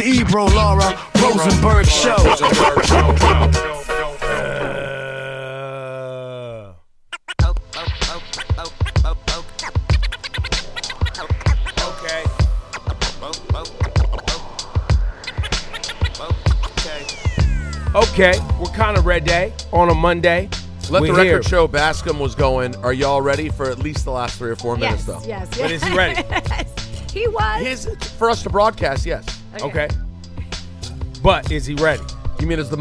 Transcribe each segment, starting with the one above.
The Ebro Rosenberg Show. Okay, we're kind of ready on a Monday. Let the record show Bascom was going. Are y'all ready for at least the last 3 or 4 minutes, though? Yes. But is he ready? He was. For us to broadcast, yes. Okay. But is he ready? You mean as the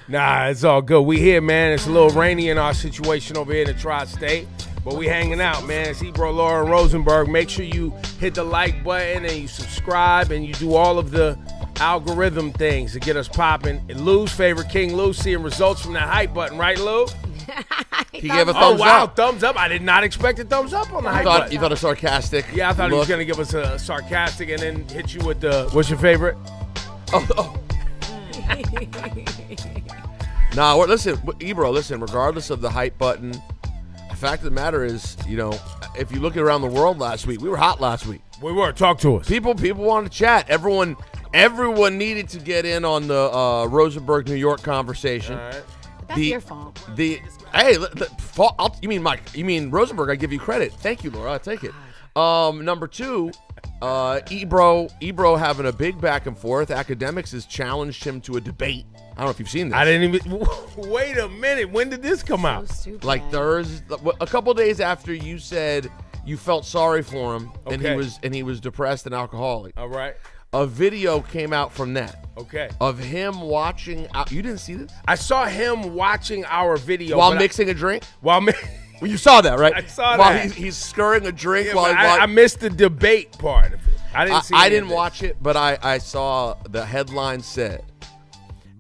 Nah, it's all good. We here, man. It's a little rainy in our situation over here in the Tri-State. But we hanging out, man. It's Ebro Rosenberg. Make sure you hit the like button and you subscribe and you do all of the algorithm things to get us popping. And Lou's favorite King Lou seeing results from that hype button, right, Lou? He gave a thumbs up. Oh, wow, thumbs up. I did not expect a thumbs up on the hype button. You thought a sarcastic Yeah, I thought look. he was going to give us a sarcastic and then hit you with the, what's your favorite? Oh. Nah, listen, Ebro, regardless of the hype button, the fact of the matter is, you know, if you look around the world last week, we were hot last week. We were. Talk to us. People wanted to chat. Everyone needed to get in on the Rosenberg, New York conversation. All right. That's your fault. You mean Mike? You mean Rosenberg? I give you credit. Thank you, Laura. I take it. Number 2, Ebro having a big back and forth. Akademiks has challenged him to a debate. I don't know if you've seen this. I didn't even. Wait a minute. When did this come out? So stupid. Like Thursday, a couple days after you said you felt sorry for him, Okay. and he was depressed and alcoholic. All right. A video came out from that. Okay. Of him watching. You didn't see this? I saw him watching our video While mixing a drink. Well, you saw that, right? I saw while that. He's stirring a drink. Yeah, while I missed the debate part of it. I didn't watch it, but I saw the headline said,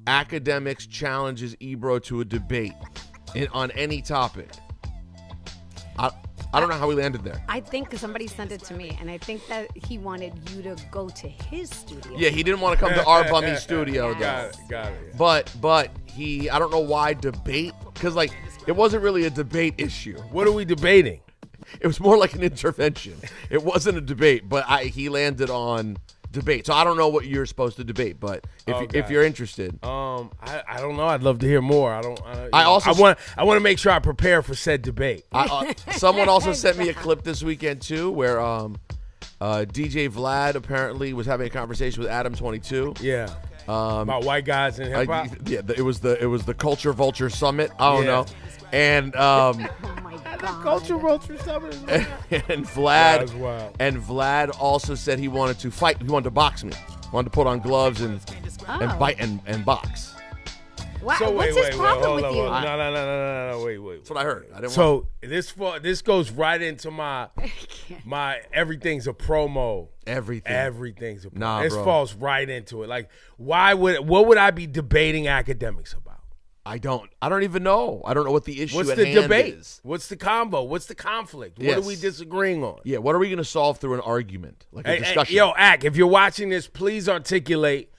Akademiks challenges Ebro to a debate on any topic. I don't know how we landed there. I think somebody sent it to me, and I think that he wanted you to go to his studio. Yeah, he didn't want to come to our bummy studio, though. Got it. Yeah. But I don't know why debate, because it wasn't really a debate issue. What are we debating? It was more like an intervention. It wasn't a debate, but he landed on debate. So I don't know what you're supposed to debate, but if you're interested, I don't know. I'd love to hear more. I want to make sure I prepare for said debate. Someone also sent me a clip this weekend too, where DJ Vlad apparently was having a conversation with Adam 22. Yeah. About white guys in hip hop. Yeah, it was the Culture Vulture Summit. I don't know. And Oh my God. Culture Vulture Summit. and Vlad also said he wanted to fight. He wanted to box me. Wanted to put on gloves and bite and box. Wow. So What's his problem with you? No. Wait. That's what I heard. This goes right into my everything's a promo. Everything's a promo. Nah, this bro. falls right into it. Like, what would I be debating Akademiks about? I don't even know. I don't know what the issue What's at the hand debate? is. What's the combo? What's the conflict? Yes. What are we disagreeing on? Yeah, what are we going to solve through an argument? Like a discussion? Yo, Ak, if you're watching this, please articulate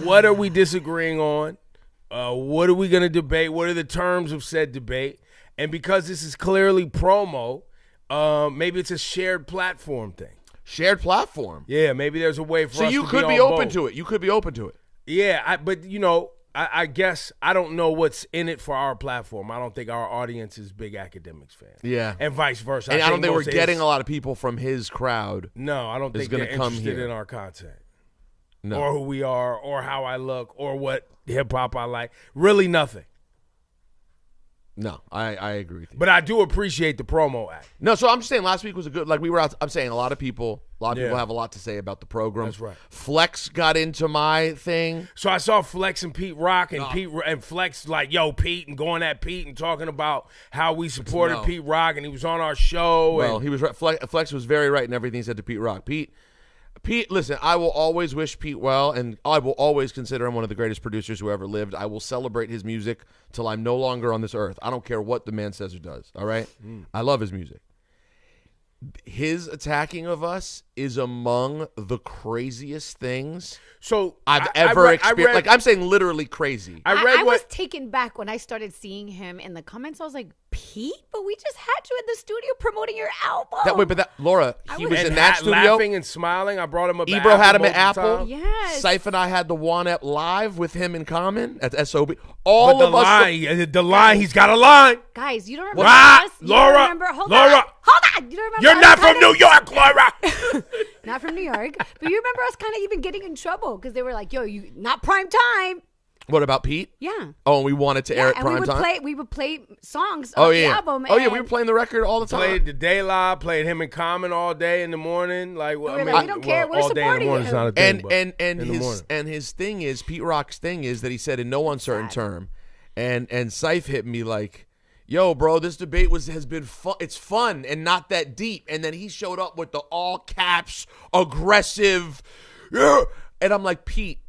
what are we disagreeing on? What are we going to debate? What are the terms of said debate? And because this is clearly promo, maybe it's a shared platform thing. Shared platform? Yeah, maybe there's a way for us to be on both. So you could be open to it. You could be open to it. Yeah, but I guess I don't know what's in it for our platform. I don't think our audience is big Akademiks fans. Yeah. And vice versa. And I don't think we're getting a lot of people from his crowd. No, I don't think they're interested in our content. No. Or who we are, or how I look, or what hip-hop I like. Really nothing. No, I agree with you. But I do appreciate the promo act. No, so I'm just saying last week was a good, like we were out, I'm saying a lot of people have a lot to say about the program. That's right. Flex got into my thing. So I saw Flex and Pete Rock, and Flex like, yo, Pete, and going at Pete and talking about how we supported Pete Rock, and he was on our show. Well, he was right. Flex was very right in everything he said to Pete Rock. Pete, listen, I will always wish Pete well, and I will always consider him one of the greatest producers who ever lived. I will celebrate his music till I'm no longer on this earth. I don't care what the man says or does, all right? I love his music. His attacking of us is among the craziest things I've ever experienced. I'm saying literally crazy. I was taken back when I started seeing him in the comments. I was like, Pete, but we just had you in the studio promoting your album. Laura, he was in that studio. Laughing and smiling. I brought him up. Ebro had him at Apple. Yes. Syph and I had the One Ep live with him in common at SOB. The line, he's got a line. Guys, you don't remember us? You Laura, don't remember, hold Laura. on. Hold on. You don't remember You're us not from kinda- New York, Laura. Not from New York. But you remember us kind of even getting in trouble because they were like, yo, you not prime time. What about Pete? Yeah. Oh, and we wanted to air it and prime time. we would play songs Oh of yeah. the album. Oh yeah, and we were playing the record all the time. Played the day live, played him in Common all day in the morning. Like, well, We I were mean, like, we don't care, we're all day in the supporting morning is you. not a thing, but and in the morning. his thing is, Pete Rock's thing is that he said in no uncertain term, and Syph hit me like, yo, bro, this debate has been fun. It's fun and not that deep. And then he showed up with the all caps aggressive, and I'm like, Pete.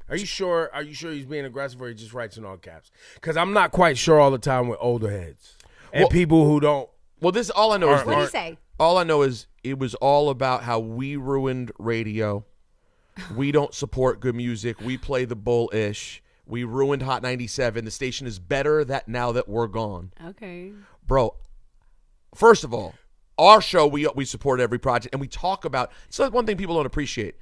Are you sure he's being aggressive or he just writes in all caps? Because I'm not quite sure all the time with older heads and people who don't. Well, this all I know is What did he say? all I know is it was all about how we ruined radio. We don't support good music. We play the bullish. We ruined Hot 97. The station is better now that we're gone. Okay. Bro, first of all, our show, we support every project, and we talk about – it's one thing people don't appreciate.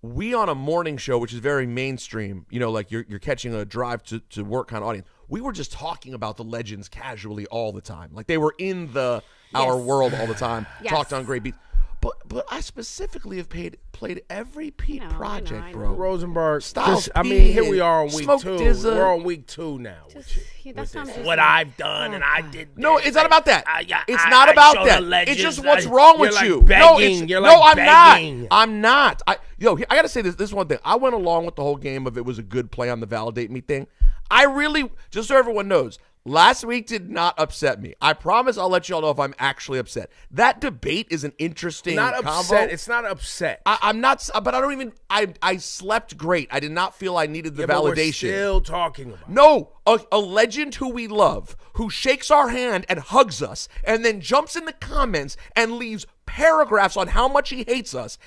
We on a morning show, which is very mainstream, like you're catching a drive to work kind of audience. We were just talking about the legends casually all the time. Like they were in our world all the time, Yes. talked on great beats. But I specifically have played every Pete project, I know. bro. Rosenberg. Stylez I mean, here P, we are on week Smoke 2. Dizza. We're on week 2 now. That's not just What like- I've done and I did. No, this. it's not about that. It's I not about show that. the legends. It's just what's wrong with You're you. like No, begging. You're no, like I'm begging. not. I'm not. I gotta say this one thing. I went along with the whole game of it was a good play on the validate me thing. I really, just so everyone knows, last week did not upset me. I promise I'll let y'all know if I'm actually upset. That debate is an interesting Not combo. upset. It's not upset. I'm not, but I don't even, I slept great. I did not feel I needed the But we're validation. still talking about it. No, a legend who we love, who shakes our hand and hugs us, and then jumps in the comments and leaves paragraphs on how much he hates us,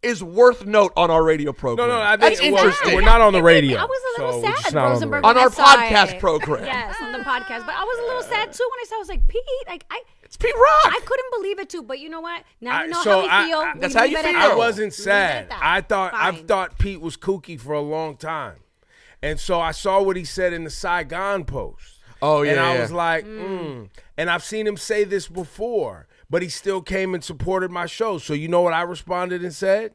is worth note on our radio program. No, I That's think interesting. we're not on the radio. I was a little so we're just sad, not on the Rosenberg. radio. On when our I saw podcast it. program. Yes, on the podcast. But I was a little sad too when I saw. I was like, Pete, It's Pete Rock. I couldn't believe it too. But you know what? Now you know So how we feel. I- We That's how leave you it at feel. that. I wasn't Leave it at sad. that. I've Fine. thought Pete was kooky for a long time, and so I saw what he said in the Saigon post. Oh, yeah, and I yeah. was like, and I've seen him say this before, but he still came and supported my show. So you know what I responded and said?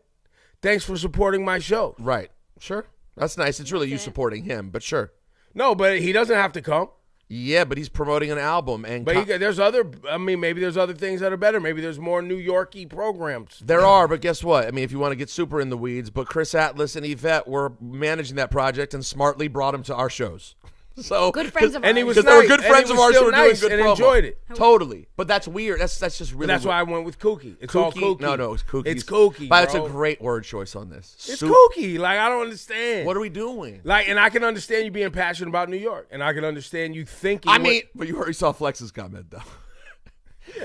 Thanks for supporting my show. Right. Sure. That's nice. It's really you supporting him, but sure. No, but he doesn't have to come. Yeah, but he's promoting an album. And But there's other. I mean, maybe there's other things that are better. Maybe there's more New Yorky programs. there are, but guess what? I mean, if you want to get super in the weeds, but Chris Atlas and Yvette were managing that project and smartly brought him to our shows. So Good friends of And he ours. was because they were nice, good and friends he of was ours who still were doing nice good and promo. enjoyed it. Totally. But that's weird. That's just really But that's weird. why I went with kooky. It's all kooky. No, it's kooky. It's kooky. But it's a bro. great word choice on this. It's kooky. Like, I don't understand. What are we doing? Like, and I can understand you being passionate about New York, and I can understand you thinking. I mean, but you already saw Flex's comment, though.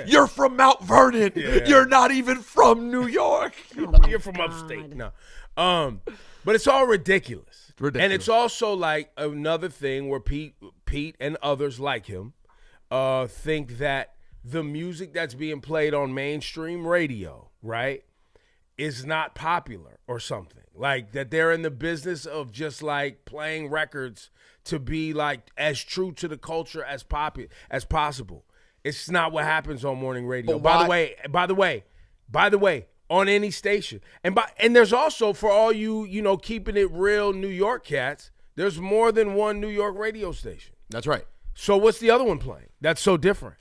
You're from Mount Vernon. Yeah. You're not even from New York. you're from upstate. No, but it's all ridiculous. Ridiculous. And it's also like another thing where Pete and others like him think that the music that's being played on mainstream radio, right, is not popular or something. Like that they're in the business of just like playing records to be like as true to the culture as possible. It's not what happens on morning radio. But By the way, on any station. And there's also, for all you keeping it real New York cats, there's more than one New York radio station. That's right. So what's the other one playing? That's so different.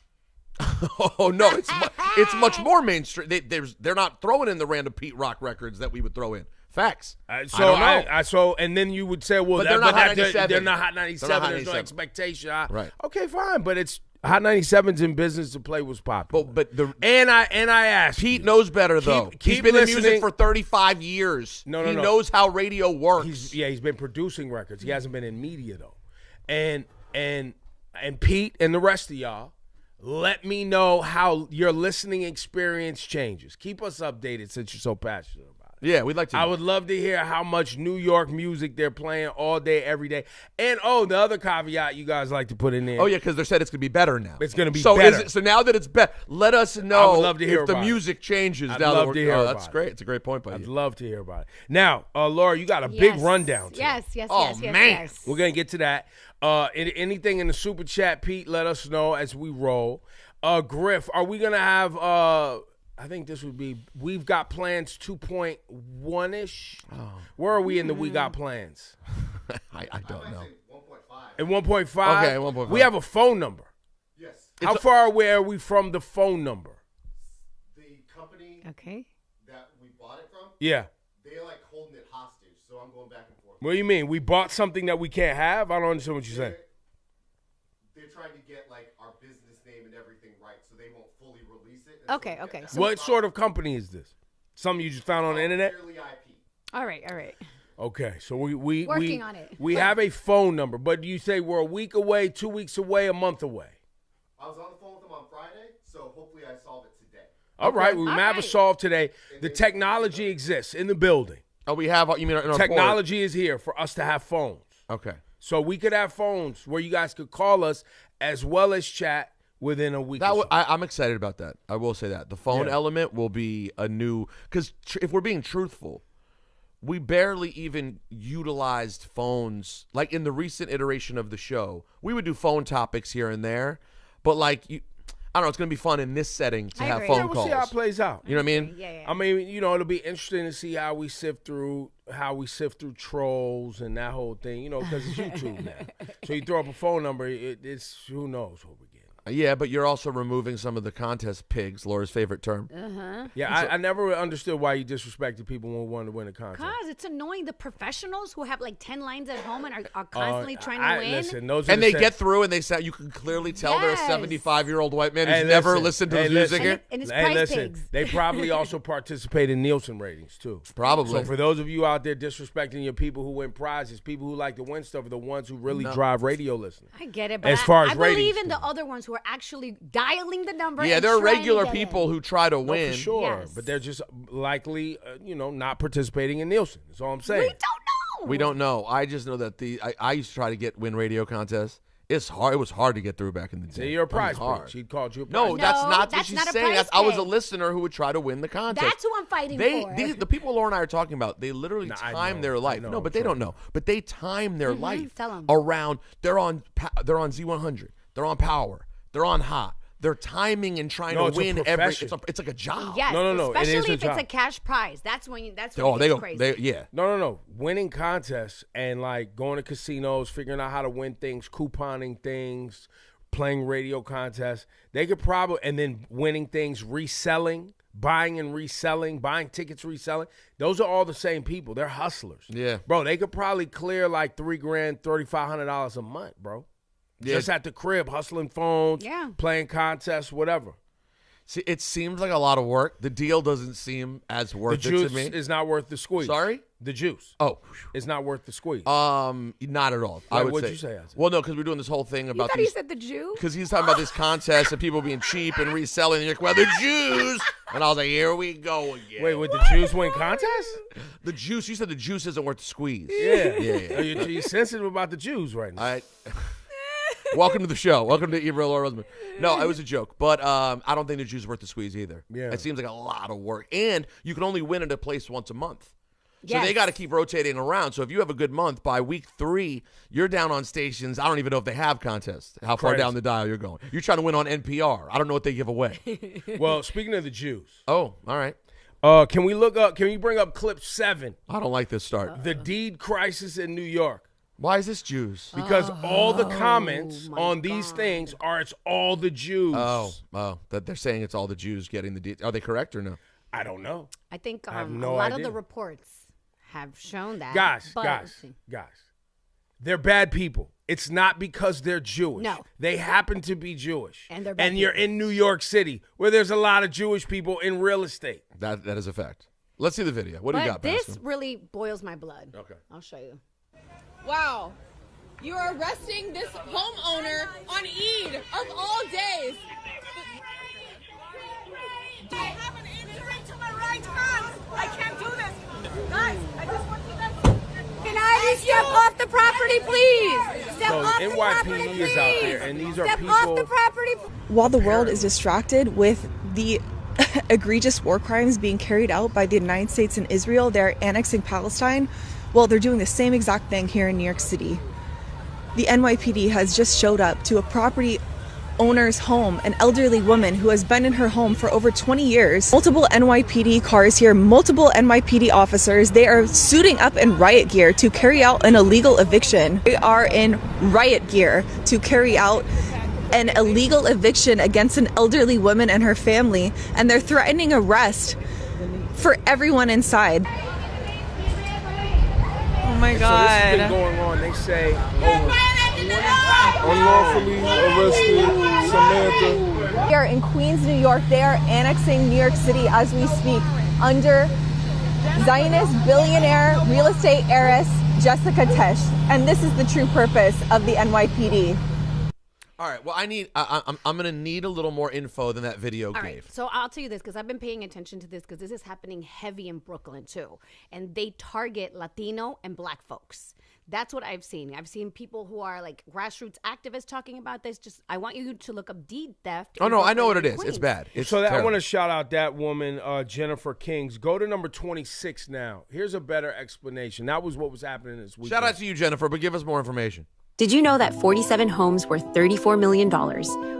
Oh no, it's much more mainstream. They're not throwing in the random Pete Rock records that we would throw in. Facts. I don't know. And then you would say, well, But they're not Hot 97. they're not Hot 97. They're not Hot There's no 97. expectation. Right. Okay, fine, but it's Hot 97's in business to play was popular. But and I asked Pete you, knows better though. keep He's been in listening. music for 35 years. No, he no. knows how radio works. He's been producing records. He hasn't been in media though. And Pete and the rest of y'all, let me know how your listening experience changes. Keep us updated since you're so passionate about it. Yeah, we'd like to. I would love to hear how much New York music they're playing all day, every day. And, the other caveat you guys like to put in there. Oh, yeah, because they said it's going to be better now. It's going to be so better. So now that it's better, let us know I would love to hear if the about music changes. I'd now love that to hear about that's it. great. It's a great point by I'd you. love to hear about it. Now, Laura, you got a big rundown today. Yes. Oh, man. We're going to get to that. Anything in the super chat, Pete, let us know as we roll. Griff, are we going to have, I think this would be, we've got plans 2.1-ish. Oh. Where are we in the we got plans? I don't know. At 1.5? Okay, 1.5. We have a phone number. Yes. How far away are we from the phone number? The company that we bought it from, Yeah. they're like holding it hostage, so I'm going back and forth. What do you mean? We bought something that we can't have? I don't understand what you're saying. They're trying to get like our business name and everything right, so they won't fully release it. Okay. So What sort of company is this? Something you just found on the internet? Purely IP. All right. Okay, so we Working on it. We have a phone number, but you say we're a week away, 2 weeks away, a month away. I was on the phone with them on Friday, so hopefully I solve it today. All right, we All have a right. solve today. The technology exists in the building. Oh, we have, you mean in our Technology is here for us to have phones. port? Okay. So we could have phones where you guys could call us as well as chat within a week. I'm excited about that. I will say that. The phone Yeah. element will be a new, because if we're being truthful, we barely even utilized phones. Like in the recent iteration of the show, we would do phone topics here and there, but like, I don't know, it's going to be fun in this setting to I have agree. phone Yeah, we'll calls. see how it plays out. You know what I mean? Yeah. I mean, it'll be interesting to see how we sift through trolls and that whole thing, because it's YouTube now. So you throw up a phone number, it's who knows what we get. Yeah, but you're also removing some of the contest pigs, Laura's favorite term. Yeah, I never understood why you disrespected people when we wanted to win a contest. Because it's annoying. The professionals who have like 10 lines at home and are constantly trying to win. Listen, those are And the they same- get through and they say, you can clearly tell they're a Yes. 75-year-old white man who's Hey, never listen. listened to Hey, his music. listen. And it's Hey, prize listen, pigs. they probably also participate in Nielsen ratings too. Probably. So for those of you out there disrespecting your people who win prizes, people who like to win stuff are the ones who really drive radio listening. I get it, but As far as I believe ratings in the go. other ones who are actually dialing the number. Yeah, and there are trying to regular get people in. who try to No, win. for sure, Yes. but they're just likely, not participating in Nielsen. That's all I'm saying. We don't know. We don't know. I just know that I used to try to win radio contests. It's hard. It was hard to get through back in the day. Say you're a prize hard. pig. She called you a prize No, pig. that's not what that's she's not a saying. prize I was a pig. listener who would try to win the contest. That's who I'm fighting for. The people Laura and I are talking about, they literally No, I time know, their I life. know, No, but they trust don't know. But they time their life Tell 'em. around. They're on Z100. They're on Power. They're on Hot. They're timing and trying No, to it's a win every. profession. It's like a job. Yes, No, it is especially a if job. it's a cash prize. That's when Oh, it they gets go. crazy. Yeah. No. Winning contests and like going to casinos, figuring out how to win things, couponing things, playing radio contests. They could probably, and then winning things, reselling, buying and reselling, buying tickets, reselling. Those are all the same people. They're hustlers. Yeah. Bro, they could probably clear like $3,000, $3,500 a month, bro. Yeah. Just at the crib, hustling phones, Yeah. playing contests, whatever. See, it seems like a lot of work. The deal doesn't seem as The worth it juice to me. is not worth the squeeze. Sorry? The juice. Oh. It's not worth the squeeze. Not at all. I Wait, would what'd say. you say, Isaac? Well, no, because we're doing this whole thing You about thought he these. said the Jew? Because he's talking about this contest and people being cheap and reselling. And you're like, well, the Jews. And I was like, here we go again. Wait, would the Jews win contests? The juice. You said the juice isn't worth the squeeze. Yeah. Yeah. You're sensitive about the Jews right now. I. Welcome to the show. Welcome to Ebro Rosenberg. No, it was a joke, but I don't think the juice is worth the squeeze either. Yeah. It seems like a lot of work, and you can only win at a place once a month. So Yes. they got to keep rotating around. So if you have a good month, by week 3, you're down on stations. I don't even know if they have contests, how far Crazy. down the dial you're going. You're trying to win on NPR. I don't know what they give away. Well, speaking of the Jews, Oh, all right. can we bring up clip 7, I don't like this start. the deed crisis in New York? Why is this Jews? Because all the comments my on these things are it's all the Jews. Oh, that they're saying it's all the Jews getting the deed. Are they correct or no? I don't know. I think have a no lot of idea. the reports have shown that. Guys, but- they're bad people. It's not because they're Jewish. No. They happen to be Jewish. And they're bad And you're people. in New York City where there's a lot of Jewish people in real estate. That is a fact. Let's see the video. What do you got, But this Pastor? really boils my blood. Okay. I'll show you. Wow. You are arresting this homeowner on Eid of all days. I have an injury to my right hand. I can't do this. Can I step off the property, please? Step So off the property, NYPD please. is out there, and these are Step people. off the property. While the world is distracted with the egregious war crimes being carried out by the United States and Israel, they're annexing Palestine. Well, they're doing the same exact thing here in New York City. The NYPD has just showed up to a property owner's home, an elderly woman who has been in her home for over 20 years. Multiple NYPD cars here, multiple NYPD officers. They are suiting up in riot gear to carry out an illegal eviction. They are in riot gear to carry out an illegal eviction against an elderly woman and her family, and they're threatening arrest for everyone inside. Oh my So this has been God. going on. They say Unlawfully arrested Samantha. Here in Queens, New York, they are annexing New York City as we speak under Zionist billionaire real estate heiress Jessica Tisch. And this is the true purpose of the NYPD. All right. Well, I'm going to need a little more info than that video All gave. right, so I'll tell you this because I've been paying attention to this because this is happening heavy in Brooklyn too, and they target Latino and Black folks. That's what I've seen. I've seen people who are like grassroots activists talking about this. Just I want you to look up deed theft. Oh in no, I know what Brooklyn it and is. It's Queens. bad. It's So that, I terrible. want to shout out that woman, Jennifer Kings. Go to number 26 now. Here's a better explanation. That was what was happening this week. Shout out to you, Jennifer, but give us more information. Did you know that 47 homes worth $34 million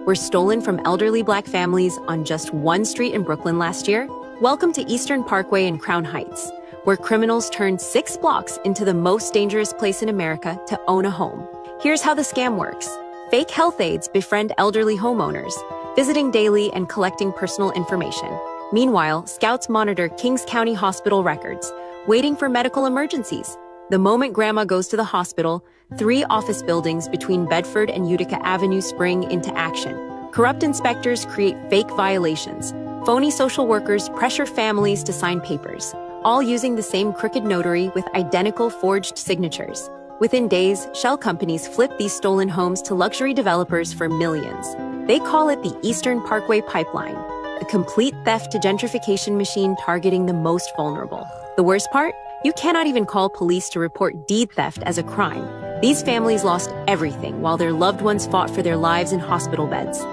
were stolen from elderly Black families on just one street in Brooklyn last year? Welcome to Eastern Parkway in Crown Heights, where criminals turned 6 blocks into the most dangerous place in America to own a home. Here's how the scam works. Fake health aides befriend elderly homeowners, visiting daily and collecting personal information. Meanwhile, scouts monitor Kings County Hospital records, waiting for medical emergencies. The moment grandma goes to the hospital, 3 office buildings between Bedford and Utica Avenue spring into action. Corrupt inspectors create fake violations. Phony social workers pressure families to sign papers, all using the same crooked notary with identical forged signatures. Within days, shell companies flip these stolen homes to luxury developers for millions. They call it the Eastern Parkway Pipeline, a complete theft to gentrification machine targeting the most vulnerable. The worst part? You cannot even call police to report deed theft as a crime. These families lost everything while their loved ones fought for their lives in hospital beds.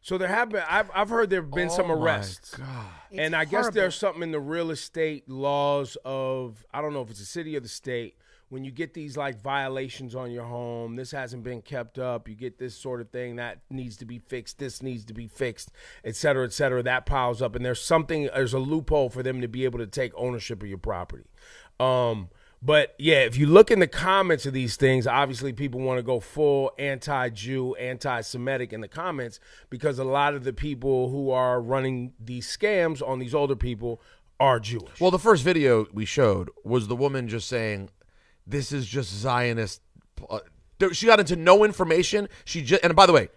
So there have been. I've heard there have been some arrests. My God. And I guess there's something in the real estate laws of, I don't know if it's the city or the state, when you get these like violations on your home, this hasn't been kept up, you get this sort of thing, that needs to be fixed, this needs to be fixed, et cetera, that piles up. And there's a loophole for them to be able to take ownership of your property. But yeah, if you look in the comments of these things, obviously people want to go full anti-Jew, anti-Semitic in the comments because a lot of the people who are running these scams on these older people are Jewish. Well, the first video we showed was the woman just saying, "This is just Zionist." She got into no information. And by the way,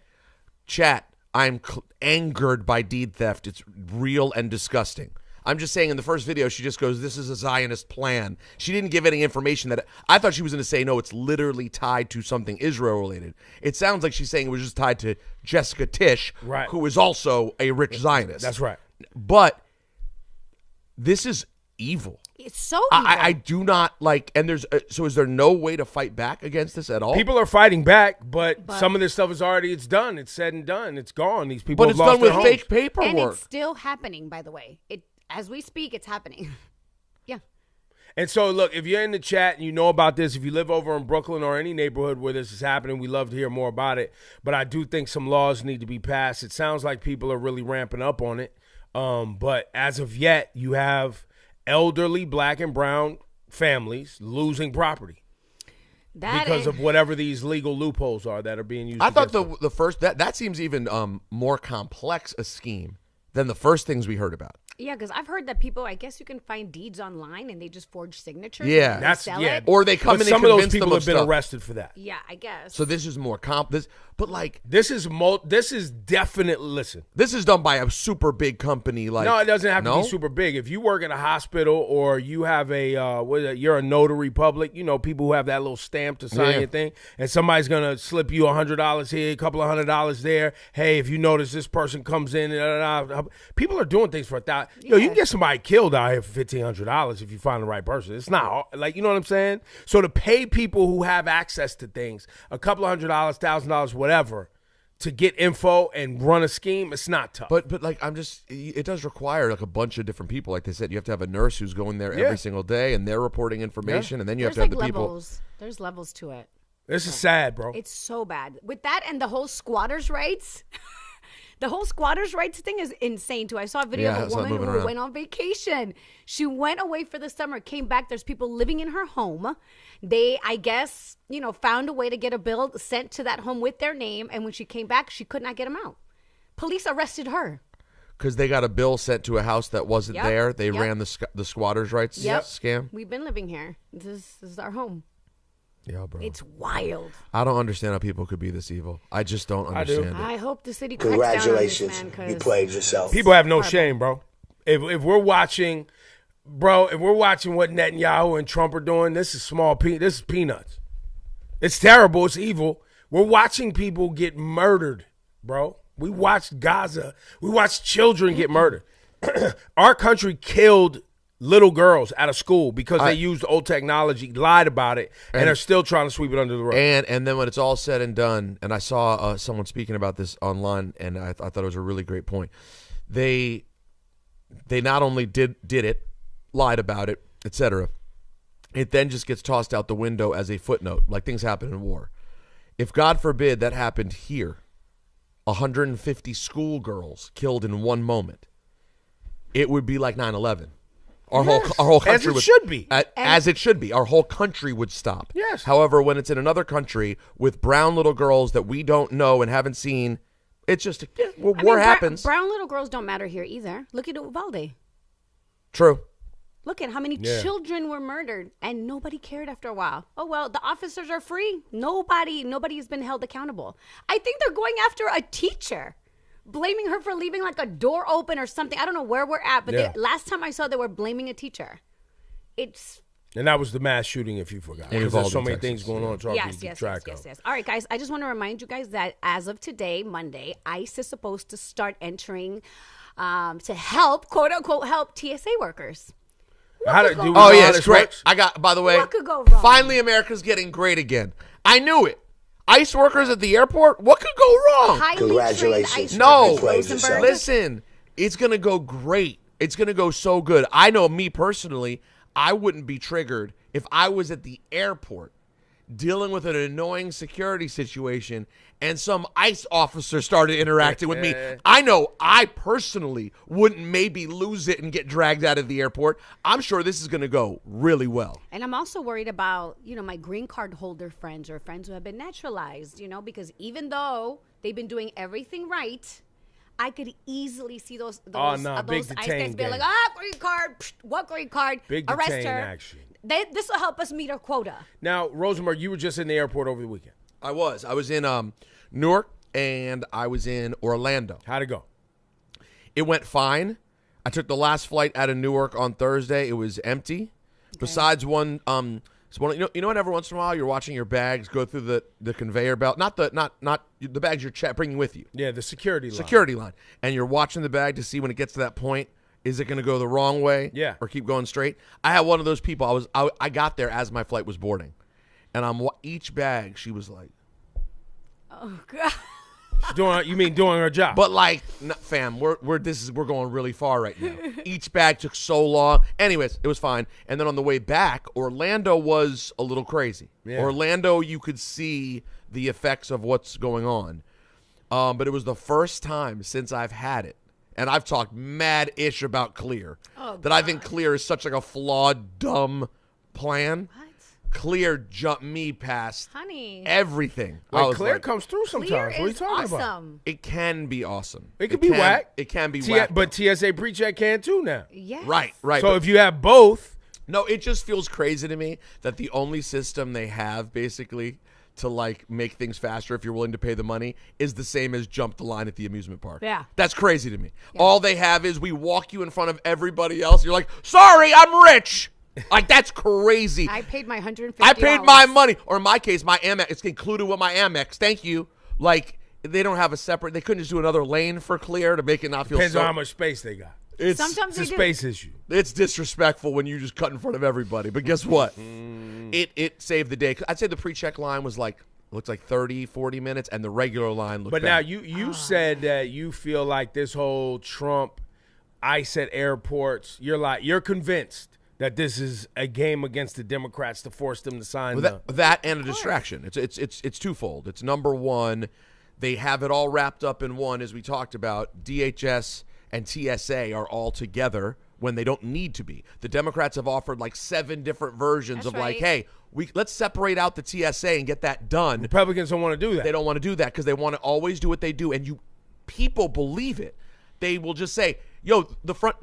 chat, I'm angered by deed theft. It's real and disgusting. I'm just saying in the first video, she just goes, "This is a Zionist plan." She didn't give any information that I thought she was going to say, no, it's literally tied to something Israel related. It sounds like she's saying it was just tied to Jessica Tisch, Right. who is also a rich Zionist. That's right. But this is evil. It's so evil. I do not like, and there's, so is there no way to fight back against this at all? People are fighting back, but some of this stuff is already, it's done. It's said and done. It's gone. These people but have it's lost done with their fake homes. paperwork. and it's still happening, by the way. As we speak, it's happening. Yeah. And so, look, if you're in the chat and you know about this, if you live over in Brooklyn or any neighborhood where this is happening, we love to hear more about it. But I do think some laws need to be passed. It sounds like people are really ramping up on it. But as of yet, you have elderly Black and brown families losing property because of whatever these legal loopholes are that are being used. I thought against them. the first, that seems even more complex a scheme than the first things we heard about. Yeah, because I've heard that people, I guess you can find deeds online and they just forge signatures. Yeah. and That's sell yeah. it. Or they come But in and some of those convince people them have of been stuff. arrested for that. Yeah, I guess. So this is more but like, This is definitely, listen. this is done by a super big company. Like, No, it doesn't have to no? be super big. If you work in a hospital or you have you're a notary public, you know, people who have that little stamp to sign Yeah. your thing, and somebody's gonna slip you $100 here, a couple of $100 there. Hey, if you notice this person comes in, people are doing things for $1,500. Yo, you can get somebody killed out here for $1,500 if you find the right person. It's not like, you know what I'm saying? So to pay people who have access to things a couple of $100, $1,000, whatever, to get info and run a scheme, it's not tough. But like it does require like a bunch of different people. Like they said, you have to have a nurse who's going there every single day, and they're reporting information, and then you have to have the people. There's levels to it. This is sad, bro. It's so bad. With that and the whole squatters' rights, the whole squatters' rights thing is insane, too. I saw a video of a woman who went on vacation. She went away for the summer, came back. There's people living in her home. They, I guess, found a way to get a bill sent to that home with their name. And when she came back, she could not get them out. Police arrested her. Because they got a bill sent to a house that wasn't there. They ran the squatters' rights scam. We've been living here. This is our home. Yeah, bro. It's wild. I don't understand how people could be this evil. I just don't understand it. I hope the city cracks down on this, man. Congratulations. You played yourself. People have no shame, bro. If we're watching, what Netanyahu and Trump are doing, this is this is peanuts. It's terrible. It's evil. We're watching people get murdered, bro. We watched Gaza. We watched children get murdered. Our country killed little girls out of school because they used old technology, lied about it, and are still trying to sweep it under the rug. And then when it's all said and done, and I saw someone speaking about this online, and I thought it was a really great point. They not only did it, lied about it, etc. It then just gets tossed out the window as a footnote, like things happen in war. If God forbid that happened here, 150 schoolgirls killed in one moment, it would be like 9/11. Our whole country as it should be. As it should be. Our whole country would stop. Yes. However, when it's in another country with brown little girls that we don't know and haven't seen, it's just war happens. Brown little girls don't matter here either. Look at Uvalde. True. Look at how many children were murdered, and nobody cared after a while. Oh, well, the officers are free. Nobody has been held accountable. I think they're going after a teacher, blaming her for leaving like a door open or something. I don't know where we're at, but last time I saw they were blaming a teacher. And that was the mass shooting, if you forgot. Because there's so many things going on. Yes. All right, guys, I just want to remind you guys that as of today, Monday, ICE is supposed to start entering to help, quote unquote, help TSA workers. It's great. By the way, what could go wrong? Finally, America's getting great again. I knew it. ICE workers at the airport, what could go wrong? Congratulations. No, listen, it's going to go great. It's going to go so good. I know me personally, I wouldn't be triggered if I was at the airport dealing with an annoying security situation and some ICE officer started interacting with me. I know I personally wouldn't maybe lose it and get dragged out of the airport. I'm sure this is going to go really well. And I'm also worried about, my green card holder friends or friends who have been naturalized, because even though they've been doing everything right, I could easily see those ICE guys be like, green card, what green card? Big arrest her. Action. This will help us meet our quota. Now, Rosenberg, you were just in the airport over the weekend. I was in Newark and I was in Orlando. How'd it go? It went fine. I took the last flight out of Newark on Thursday. It was empty. Okay. Besides one, you know what? Every once in a while, you're watching your bags go through the conveyor belt, not the bags you're bringing with you. Yeah, the security line, and you're watching the bag to see when it gets to that point. Is it going to go the wrong way? Yeah. Or keep going straight? I had one of those people. I got there as my flight was boarding, and each bag she was like, "Oh God." Doing her job. But fam, we're going really far right now. Each bag took so long. Anyways, it was fine. And then on the way back, Orlando was a little crazy. Yeah. Orlando, you could see the effects of what's going on. But it was the first time since I've had it, and I've talked mad-ish about Clear, that I think Clear is such like a flawed, dumb plan. What? Clear jumped me past everything. Clear comes through sometimes. What are you talking about? It can be awesome. It can be whack. It can be whack. But TSA PreCheck can too now. Yes. Right. So if you have both. No, it just feels crazy to me that the only system they have basically to make things faster if you're willing to pay the money is the same as jump the line at the amusement park. Yeah. That's crazy to me. Yeah. All they have is we walk you in front of everybody else. You're like, sorry, I'm rich. That's crazy. I paid my $150. I paid my money. Or in my case, my Amex. It's included with my Amex. Thank you. They don't have a separate. They couldn't just do another lane for Clear to make it not feel Depends on how much space they got. Sometimes It's they a do. space issue. It's disrespectful when you just cut in front of everybody. But guess what? It saved the day. I'd say the pre-check line was looks like 30, 40 minutes, and the regular line looked But bad. now you said that you feel like this whole Trump ICE at airports, you're convinced that this is a game against the Democrats to force them to sign that and a distraction. It's twofold. It's number one, they have it all wrapped up in one, as we talked about. DHS and TSA are all together when they don't need to be. The Democrats have offered like 7 different versions of like, hey, let's separate out the TSA and get that done. Republicans don't want to do that. They don't want to do that because they want to always do what they do, and people believe it. They will just say, yo,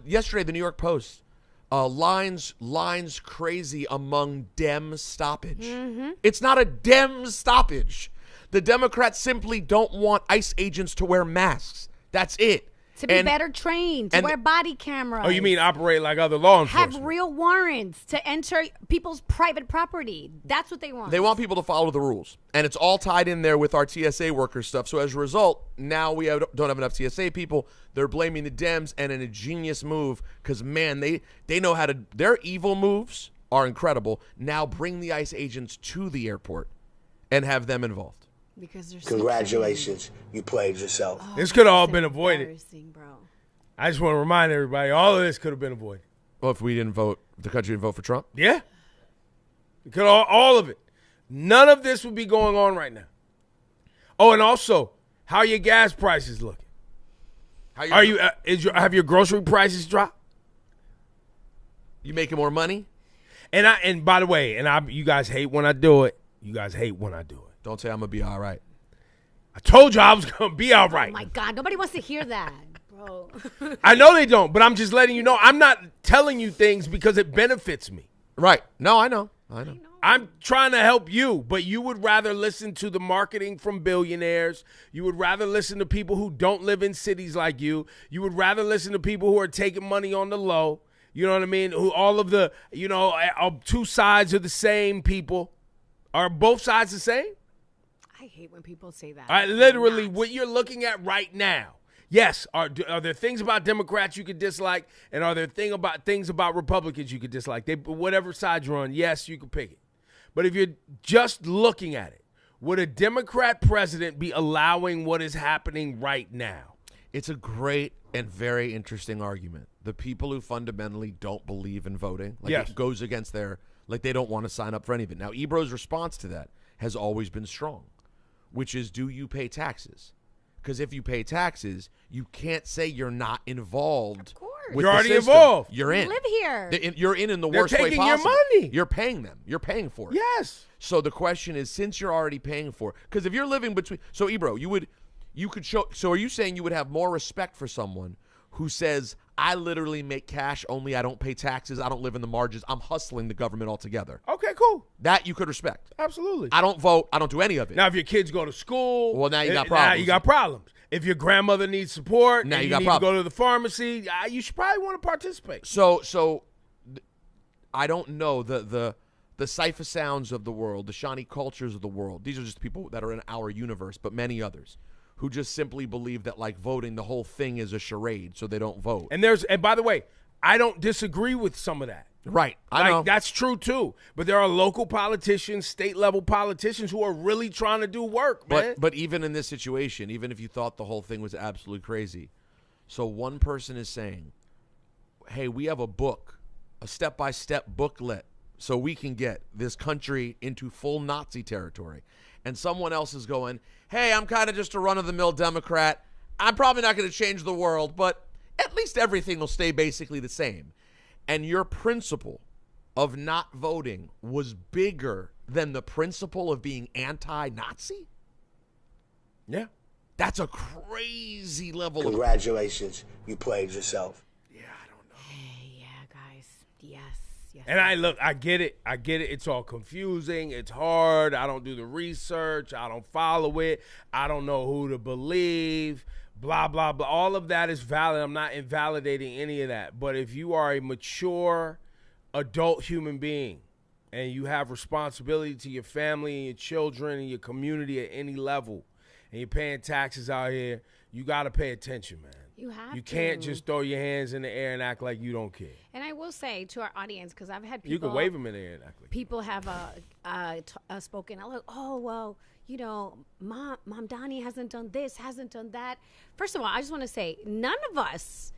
yesterday the New York Post, lines crazy among Dem stoppage. It's not a Dem stoppage. The Democrats simply don't want ICE agents to wear masks. That's it. To be better trained, to wear body cameras. Oh, you mean operate like other law enforcement? Have real warrants to enter people's private property. That's what they want. They want people to follow the rules. And it's all tied in there with our TSA worker stuff. So as a result, now we don't have enough TSA people. They're blaming the Dems, and in a genius move, because, man, they know how to – their evil moves are incredible. Now bring the ICE agents to the airport and have them involved. Because they're Congratulations, you played yourself. This could have all been avoided. Bro. I just want to remind everybody, all of this could have been avoided. Well, if we didn't vote, if the country didn't vote for Trump? Yeah. It could all of it. None of this would be going on right now. Oh, and also, how are your gas prices looking? Have your grocery prices dropped? You making more money? And by the way, you guys hate when I do it. Don't say I'm going to be all right. I told you I was going to be all right. Oh, my God. Nobody wants to hear that, bro. I know they don't, but I'm just letting you know. I'm not telling you things because it benefits me. Right. No, I know. I'm trying to help you, but you would rather listen to the marketing from billionaires. You would rather listen to people who don't live in cities like you. You would rather listen to people who are taking money on the low. You know what I mean? Who all of the, two sides are the same people. Are both sides the same? I hate when people say that. Literally, what you're looking at right now. Yes, are there things about Democrats you could dislike, and are there things about Republicans you could dislike? Whatever side you're on, yes, you can pick it. But if you're just looking at it, would a Democrat president be allowing what is happening right now? It's a great and very interesting argument. The people who fundamentally don't believe in voting, it goes against their, they don't want to sign up for anything. Now, Ebro's response to that has always been strong, which is, do you pay taxes? Because if you pay taxes, you can't say you're not involved. Of course. With you're the already system. involved. You're in. You live here. You're in the They're worst way taking possible. your money. You're paying them. You're paying for it. Yes. So the question is, since you're already paying for it, because if you're living between, so Ebro, you could show. So are you saying you would have more respect for someone who says, I literally make cash only, I don't pay taxes, I don't live in the margins, I'm hustling the government altogether? Okay, cool. That you could respect. Absolutely. I don't vote, I don't do any of it. Now, if your kids go to school, well, now you got problems. Now you got problems. If your grandmother needs support, now and you got need problems. to go to the pharmacy, you should probably want to participate. So I don't know the Cypher Sounds of the world, the Shawnee Cultures of the world. These are just people that are in our universe, but many others who just simply believe that voting, the whole thing is a charade, so they don't vote. And by the way, I don't disagree with some of that. Right. I know. That's true too. But there are local politicians, state level politicians who are really trying to do work, man. But even in this situation, even if you thought the whole thing was absolutely crazy, so one person is saying, hey, we have a book, a step-by-step booklet, so we can get this country into full Nazi territory. And someone else is going, hey, I'm kind of just a run-of-the-mill Democrat. I'm probably not going to change the world, but at least everything will stay basically the same. And your principle of not voting was bigger than the principle of being anti-Nazi? Yeah. That's a crazy level. Congratulations, you played yourself. Yeah, I don't know. Hey, yeah, guys. Yes. And I get it. It's all confusing. It's hard. I don't do the research. I don't follow it. I don't know who to believe. Blah, blah, blah. All of that is valid. I'm not invalidating any of that. But if you are a mature adult human being and you have responsibility to your family and your children and your community at any level, and you're paying taxes out here, you got to pay attention, man. You have You to. can't just throw your hands in the air and act like you don't care. And I will say to our audience, because I've had people. You can wave them in the air and act like people have spoken. I'm like, oh, well, you know, Mom Donnie hasn't done this, hasn't done that. First of all, I just want to say, none of us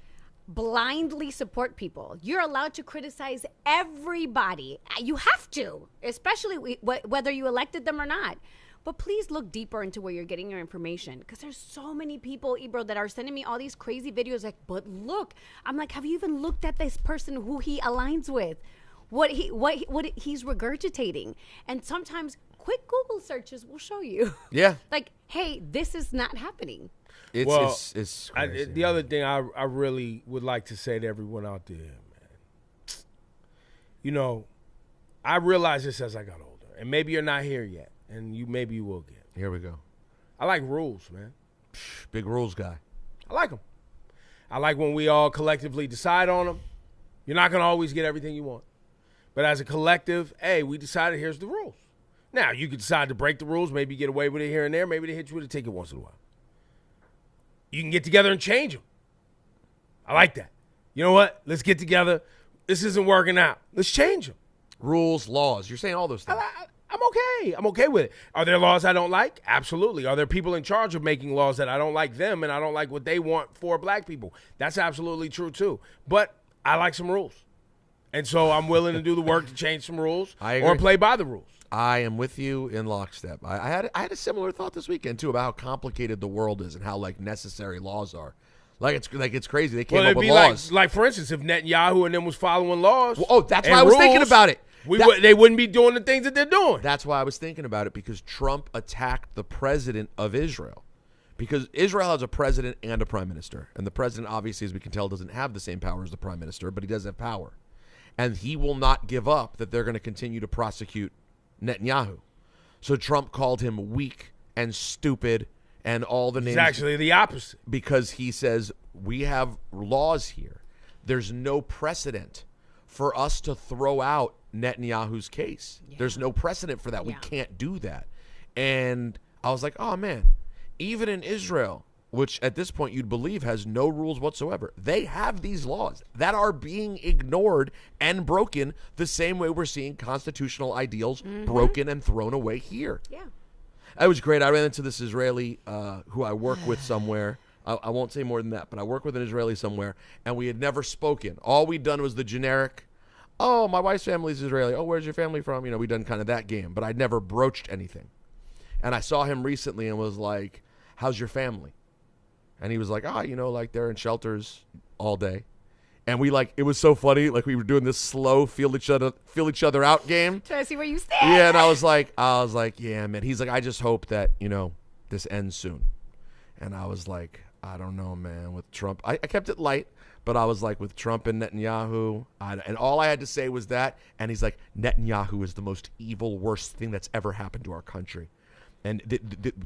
blindly support people. You're allowed to criticize everybody. You have to, especially whether you elected them or not. But please look deeper into where you're getting your information, because there's so many people, Ebro, that are sending me all these crazy videos like, but look. I'm like, have you even looked at this person who he aligns with? What he's regurgitating? And sometimes quick Google searches will show you. Yeah. Like, hey, this is not happening. It's crazy. The other thing I really would like to say to everyone out there, man, you know, I realized this as I got older, and maybe you're not here yet, and maybe you will get. Here we go. I like rules, man. Big rules guy. I like them. I like when we all collectively decide on them. You're not going to always get everything you want. But as a collective, hey, we decided here's the rules. Now, you could decide to break the rules. Maybe you get away with it here and there. Maybe they hit you with a ticket once in a while. You can get together and change them. I like that. You know what? Let's get together. This isn't working out. Let's change them. Rules, laws. You're saying all those things. I'm okay. I'm okay with it. Are there laws I don't like? Absolutely. Are there people in charge of making laws that I don't like them and I don't like what they want for black people? That's absolutely true, too. But I like some rules. And so I'm willing to do the work to change some rules or play by the rules. I am with you in lockstep. I had a similar thought this weekend, too, about how complicated the world is and how, like, necessary laws are. It's crazy. They came up with laws. Like, for instance, if Netanyahu and them was following laws. Well, that's why I was thinking about it. They wouldn't be doing the things that they're doing. That's why I was thinking about it, because Trump attacked the president of Israel. Because Israel has a president and a prime minister. And the president, obviously, as we can tell, doesn't have the same power as the prime minister, but he does have power. And he will not give up that they're going to continue to prosecute Netanyahu. So Trump called him weak and stupid and all the names. It's actually the opposite. Because he says, we have laws here. There's no precedent for us to throw out Netanyahu's case. Yeah. There's no precedent for that. Yeah. We can't do that. And I was like, oh, man, even in Israel, which at this point you'd believe has no rules whatsoever, they have these laws that are being ignored and broken the same way we're seeing constitutional ideals broken and thrown away here. Yeah. That was great. I ran into this Israeli who I work with somewhere. I won't say more than that, but I work with an Israeli somewhere, and we had never spoken. All we'd done was the generic, oh, my wife's family's Israeli. Oh, where's your family from? You know, we'd done kind of that game, but I'd never broached anything. And I saw him recently and was like, how's your family? And he was like, you know, like they're in shelters all day. And we it was so funny. Like we were doing this slow feel each other out game. Trying to see where you stand. Yeah. And I was like, yeah, man. He's like, I just hope that, you know, this ends soon. And I was like, I don't know, man, with Trump. I kept it light, but I was like, with Trump and Netanyahu. And all I had to say was that. And he's like, Netanyahu is the most evil, worst thing that's ever happened to our country. And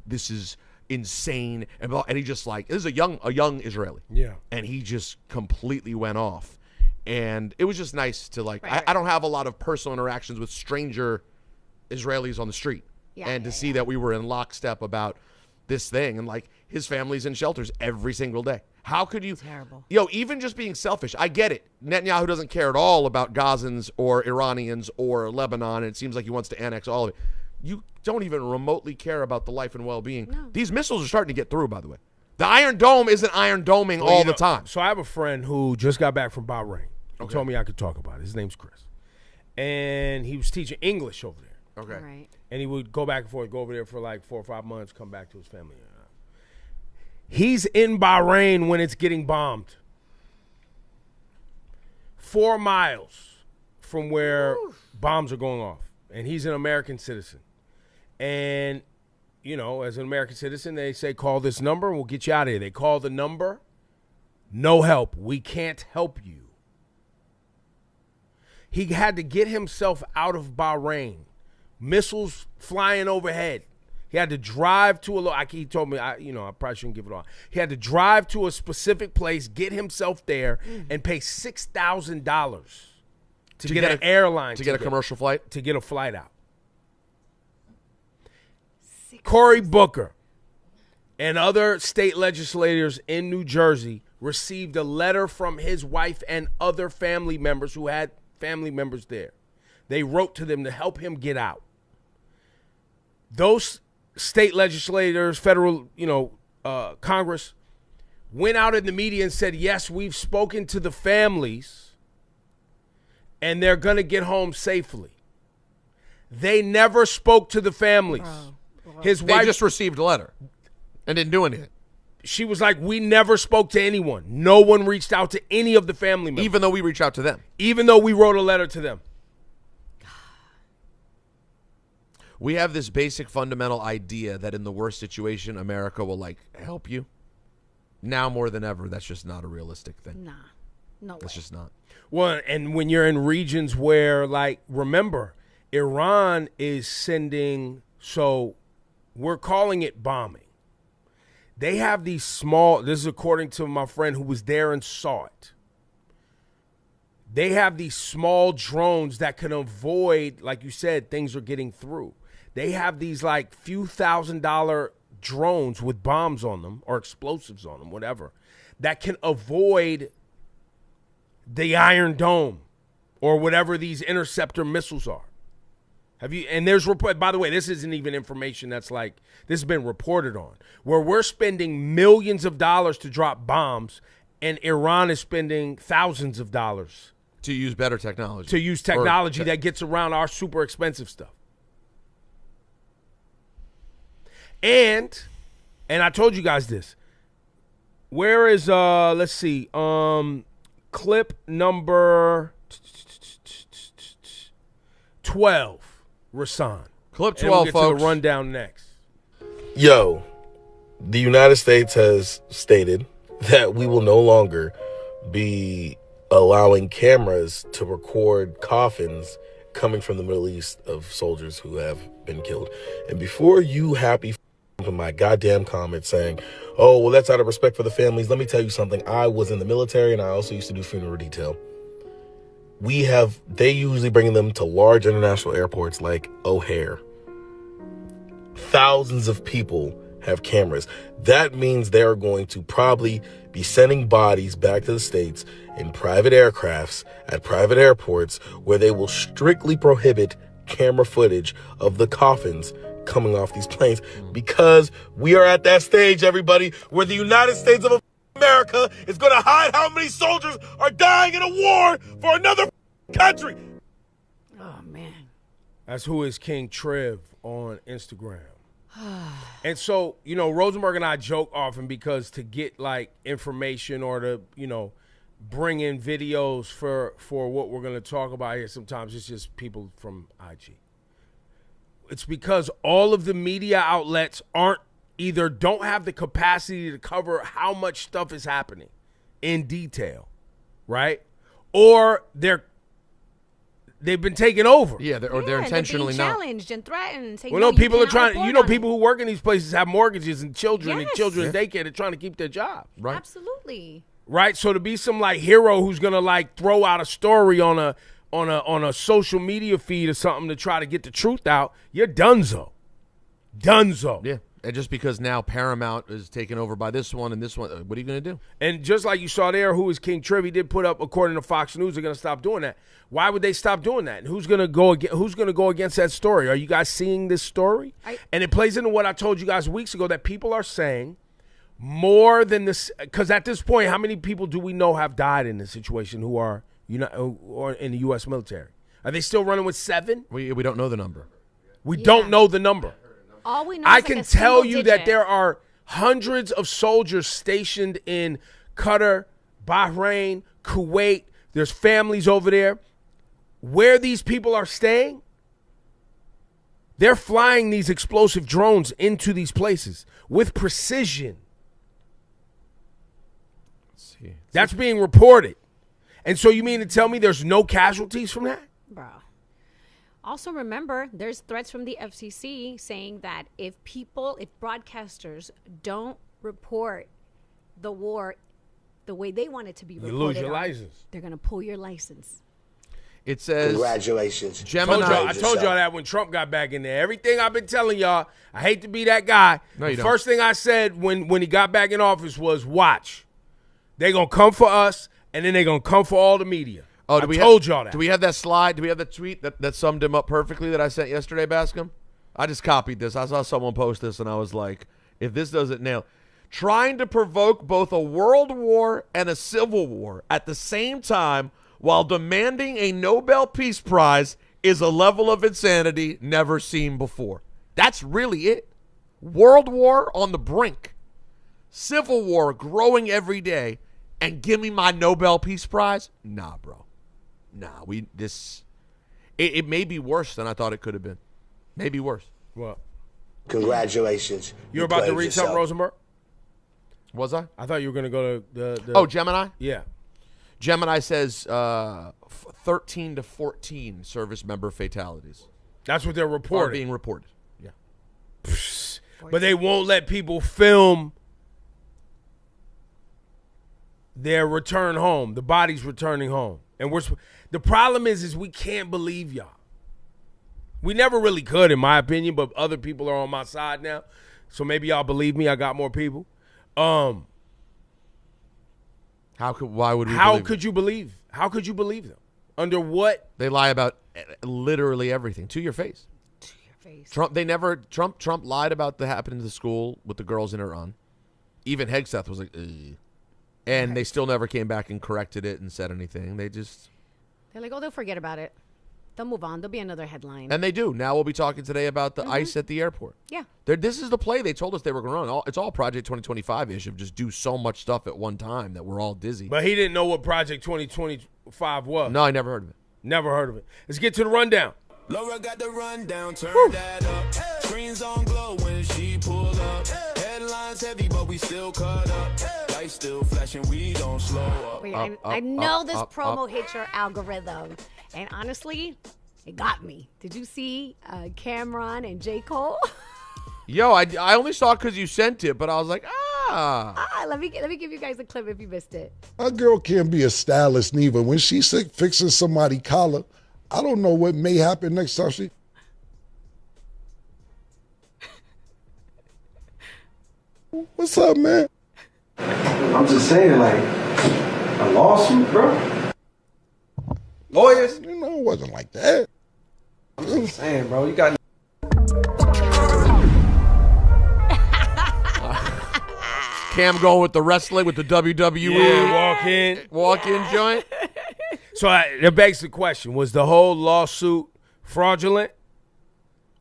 this is insane. And he just this is a young Israeli. Yeah. And he just completely went off. And it was just nice to I don't have a lot of personal interactions with stranger Israelis on the street. Yeah, and to see that we were in lockstep about this thing, and his family's in shelters every single day. How could you? Terrible. Even just being selfish. I get it. Netanyahu doesn't care at all about Gazans or Iranians or Lebanon, and it seems like he wants to annex all of it. You don't even remotely care about the life and well-being. No. These missiles are starting to get through, by the way. The Iron Dome isn't Iron Doming all the time. So I have a friend who just got back from Bahrain. He told me I could talk about it. His name's Chris. And he was teaching English over there. Okay. Right. And he would go back and forth, go over there for 4 or 5 months, come back to his family. He's in Bahrain when it's getting bombed. 4 miles from where bombs are going off. And he's an American citizen. And, you know, as an American citizen, they say, call this number and we'll get you out of here. They call the number. No help. We can't help you. He had to get himself out of Bahrain. Missiles flying overhead. He had to drive to he told me, I probably shouldn't give it all. He had to drive to a specific place, get himself there, and pay $6,000 to get an airline. To get a commercial flight? To get a flight out. Cory Booker and other state legislators in New Jersey received a letter from his wife and other family members who had family members there. They wrote to them to help him get out. Those state legislators, federal, Congress, went out in the media and said, yes, we've spoken to the families and they're going to get home safely. They never spoke to the families. His wife They just received a letter and didn't do anything. She was like, we never spoke to anyone. No one reached out to any of the family members. Even though we reached out to them. Even though we wrote a letter to them. We have this basic fundamental idea that in the worst situation, America will, help you. Now more than ever, that's just not a realistic thing. Nah. No way. That's just not. Well, and when you're in regions where, remember, Iran is sending, so we're calling it bombing. They have these small, this is according to my friend who was there and saw it. They have these small drones that can avoid, like you said, things are getting through. They have these few $1,000 drones with bombs on them or explosives on them, whatever, that can avoid the Iron Dome or whatever these interceptor missiles are. And there's report, by the way, this isn't even information that's this has been reported on, where we're spending millions of dollars to drop bombs and Iran is spending thousands of dollars to use better technology. To use technology that gets around our super expensive stuff. And I told you guys this. Where is let's see, clip number 12. Rasan. Clip 12, and we'll get folks. to the rundown next. Yo, the United States has stated that we will no longer be allowing cameras to record coffins coming from the Middle East of soldiers who have been killed. And before you happy in my goddamn comment saying, oh, well, that's out of respect for the families, let me tell you something. I was in the military and I also used to do funeral detail. They usually bring them to large international airports like O'Hare. Thousands of people have cameras. That means they are going to probably be sending bodies back to the States in private aircrafts at private airports where they will strictly prohibit camera footage of the coffins coming off these planes because we are at that stage, everybody, where the United States of America is going to hide how many soldiers are dying in a war for another country. Oh, man. That's who is King Trev on Instagram. And so, Rosenberg and I joke often because to get information or to, bring in videos for what we're going to talk about here, sometimes it's just people from IG. It's because all of the media outlets don't have the capacity to cover how much stuff is happening in detail, right? Or they've been taken over. Yeah, they're intentionally they're being not challenged and threatened. Say, well, no, people are trying. report People who work in these places have mortgages and children Yes. and children in daycare. They're trying to keep their job. Right. Absolutely. Right. So to be some hero who's gonna throw out a story on a social media feed or something to try to get the truth out, you're donezo. Yeah. And just because now Paramount is taken over by this one and this one, what are you going to do? And just like you saw there, who is King Trev, he did put up, according to Fox News, they're going to stop doing that. Why would they stop doing that? And who's going to go against that story? Are you guys seeing this story? And it plays into what I told you guys weeks ago, that people are saying more than this, because at this point, how many people do we know have died in this situation who are or in the U.S. military? Are they still running with 7? We don't know the number. We don't know the number. All we know I is can a tell you single that digit. there are hundreds of soldiers stationed in Qatar, Bahrain, Kuwait. There's families over there. Where these people are staying, they're flying these explosive drones into these places with precision. Let's see. That's being reported. And so you mean to tell me there's no casualties from that? Bro. Also, remember, there's threats from the FCC saying that if broadcasters don't report the war the way they want it to be reported, you lose your license. They're going to pull your license. It says, congratulations. Gemini. I told y'all that when Trump got back in there. Everything I've been telling y'all, I hate to be that guy. No, you the don't. first thing I said when he got back in office was, watch. They're going to come for us, and then they're going to come for all the media. Oh, I told y'all that. Do we have that slide? Do we have that tweet that summed him up perfectly that I sent yesterday, Bascom? I just copied this. I saw someone post this, and I was like, if this doesn't nail, trying to provoke both a world war and a civil war at the same time while demanding a Nobel Peace Prize is a level of insanity never seen before. That's really it. World war on the brink. Civil war growing every day. And give me my Nobel Peace Prize? Nah, bro. Nah, it may be worse than I thought it could have been. Maybe worse. What? Congratulations. You're about to read something, Rosenberg? Was I? I thought you were going to go to the... Oh, Gemini? Yeah. Gemini says 13 to 14 service member fatalities. That's what they're reporting. Are being reported. Yeah. But they won't let people film their return home, the bodies returning home. And the problem is we can't believe y'all. We never really could, in my opinion, but other people are on my side now. So maybe y'all believe me. I got more people. Why could you believe them? Under what? They lie about literally everything to your face. To your face. Trump lied about the happening to the school with the girls in Iran. Even Hegseth was like, ugh. And they still never came back and corrected it and said anything. They're like, oh, they'll forget about it. They'll move on. There'll be another headline. And they do. Now we'll be talking today about the ICE at the airport. Yeah. This is the play they told us they were going to run. It's all Project 2025-ish of just do so much stuff at one time that we're all dizzy. But he didn't know what Project 2025 was. No, I never heard of it. Never heard of it. Let's get to the rundown. Laura got the rundown, turn that up. Screens on glow when she pull up. Headlines heavy, but we still cut up. Lights still flashing, we don't slow up. Wait, I know this promo hit your algorithm. And honestly, it got me. Did you see Cameron and J. Cole? Yo, I only saw it because you sent it, but I was like, let me give you guys a clip if you missed it. A girl can't be a stylist neither. When she's fixing somebody's collar, I don't know what may happen next time she... What's up, man? I'm just saying, like, a lawsuit, bro. Lawyers? You know, it wasn't like that. I'm just saying, bro, you got... Cam going with the wrestling, with the WWE walk-in joint. So that begs the question: was the whole lawsuit fraudulent,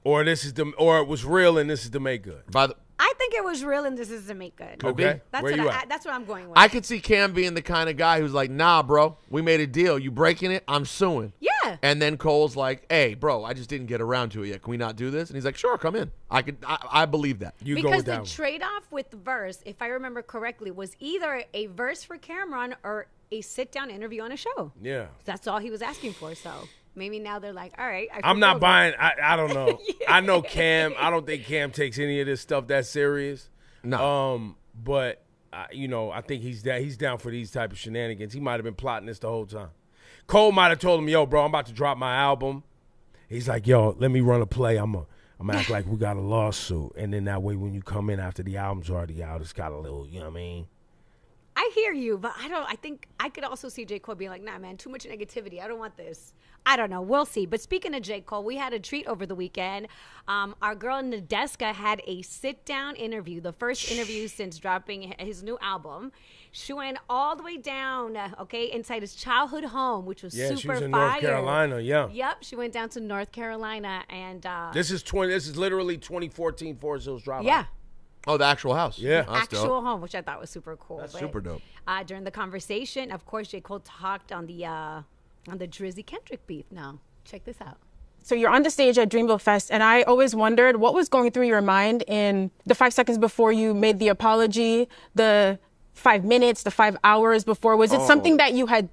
or it was real and this is to make good? I think it was real and this is to make good. Okay, that's what I'm going with. I could see Cam being the kind of guy who's like, "Nah, bro, we made a deal. You breaking it, I'm suing." Yeah. And then Cole's like, "Hey, bro, I just didn't get around to it yet. Can we not do this?" And he's like, "Sure, come in." I believe that. Because the trade-off with Verse, if I remember correctly, was either a Verse for Cameron or a sit-down interview on a show. Yeah. That's all he was asking for. So maybe now they're like, all right. I'm not buying. I don't know. I know Cam. I don't think Cam takes any of this stuff that serious. No. But I think he's down for these type of shenanigans. He might have been plotting this the whole time. Cole might have told him, "Yo, bro, I'm about to drop my album." He's like, "Yo, let me run a play. I'm gonna act like we got a lawsuit, and then that way when you come in after the album's already out, it's got a little, you know what I mean?" I hear you, but I think I could also see J. Cole being like, nah, man, too much negativity. I don't want this. I don't know. We'll see. But speaking of J. Cole, we had a treat over the weekend. Our girl Nedeska had a sit-down interview, the first interview since dropping his new album. She went all the way down, inside his childhood home, which was super fire. Yeah, she was in North Carolina, yeah. Yep, she went down to North Carolina. And This is literally 2014 Forest Hills Drive. Yeah. Oh, the actual house. Yeah. The actual home, which I thought was super cool. That's super dope. During the conversation, of course, J. Cole talked on the Drizzy Kendrick beef. Now, check this out. So you're on the stage at Dreamville Fest, and I always wondered what was going through your mind in the 5 seconds before you made the apology, the 5 minutes, the 5 hours before. Was it something that you had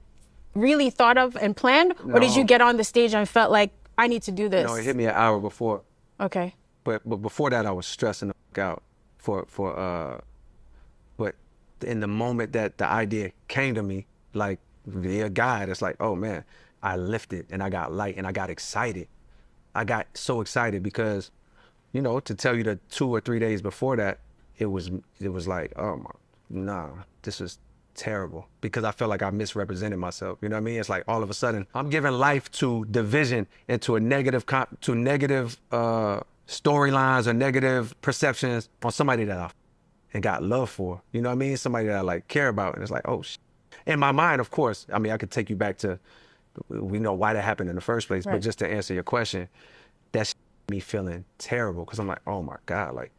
really thought of and planned, or did you get on the stage and felt like, I need to do this? No, it hit me an hour before. Okay. But before that, I was stressing the fuck out but in the moment that the idea came to me, like via God, it's like, oh man, I lifted and I got light and I got excited. I got so excited because, to tell you the 2 or 3 days before that, it was like, oh my, nah, this is terrible because I felt like I misrepresented myself. You know what I mean? It's like all of a sudden I'm giving life to division and to a negative storylines or negative perceptions on somebody that I and got love for. You know what I mean? Somebody that I like care about. And it's like, oh, in my mind, of course, I mean, I could take you back to, we know why that happened in the first place, Right. but just to answer your question, that's me feeling terrible because I'm like, oh my God, like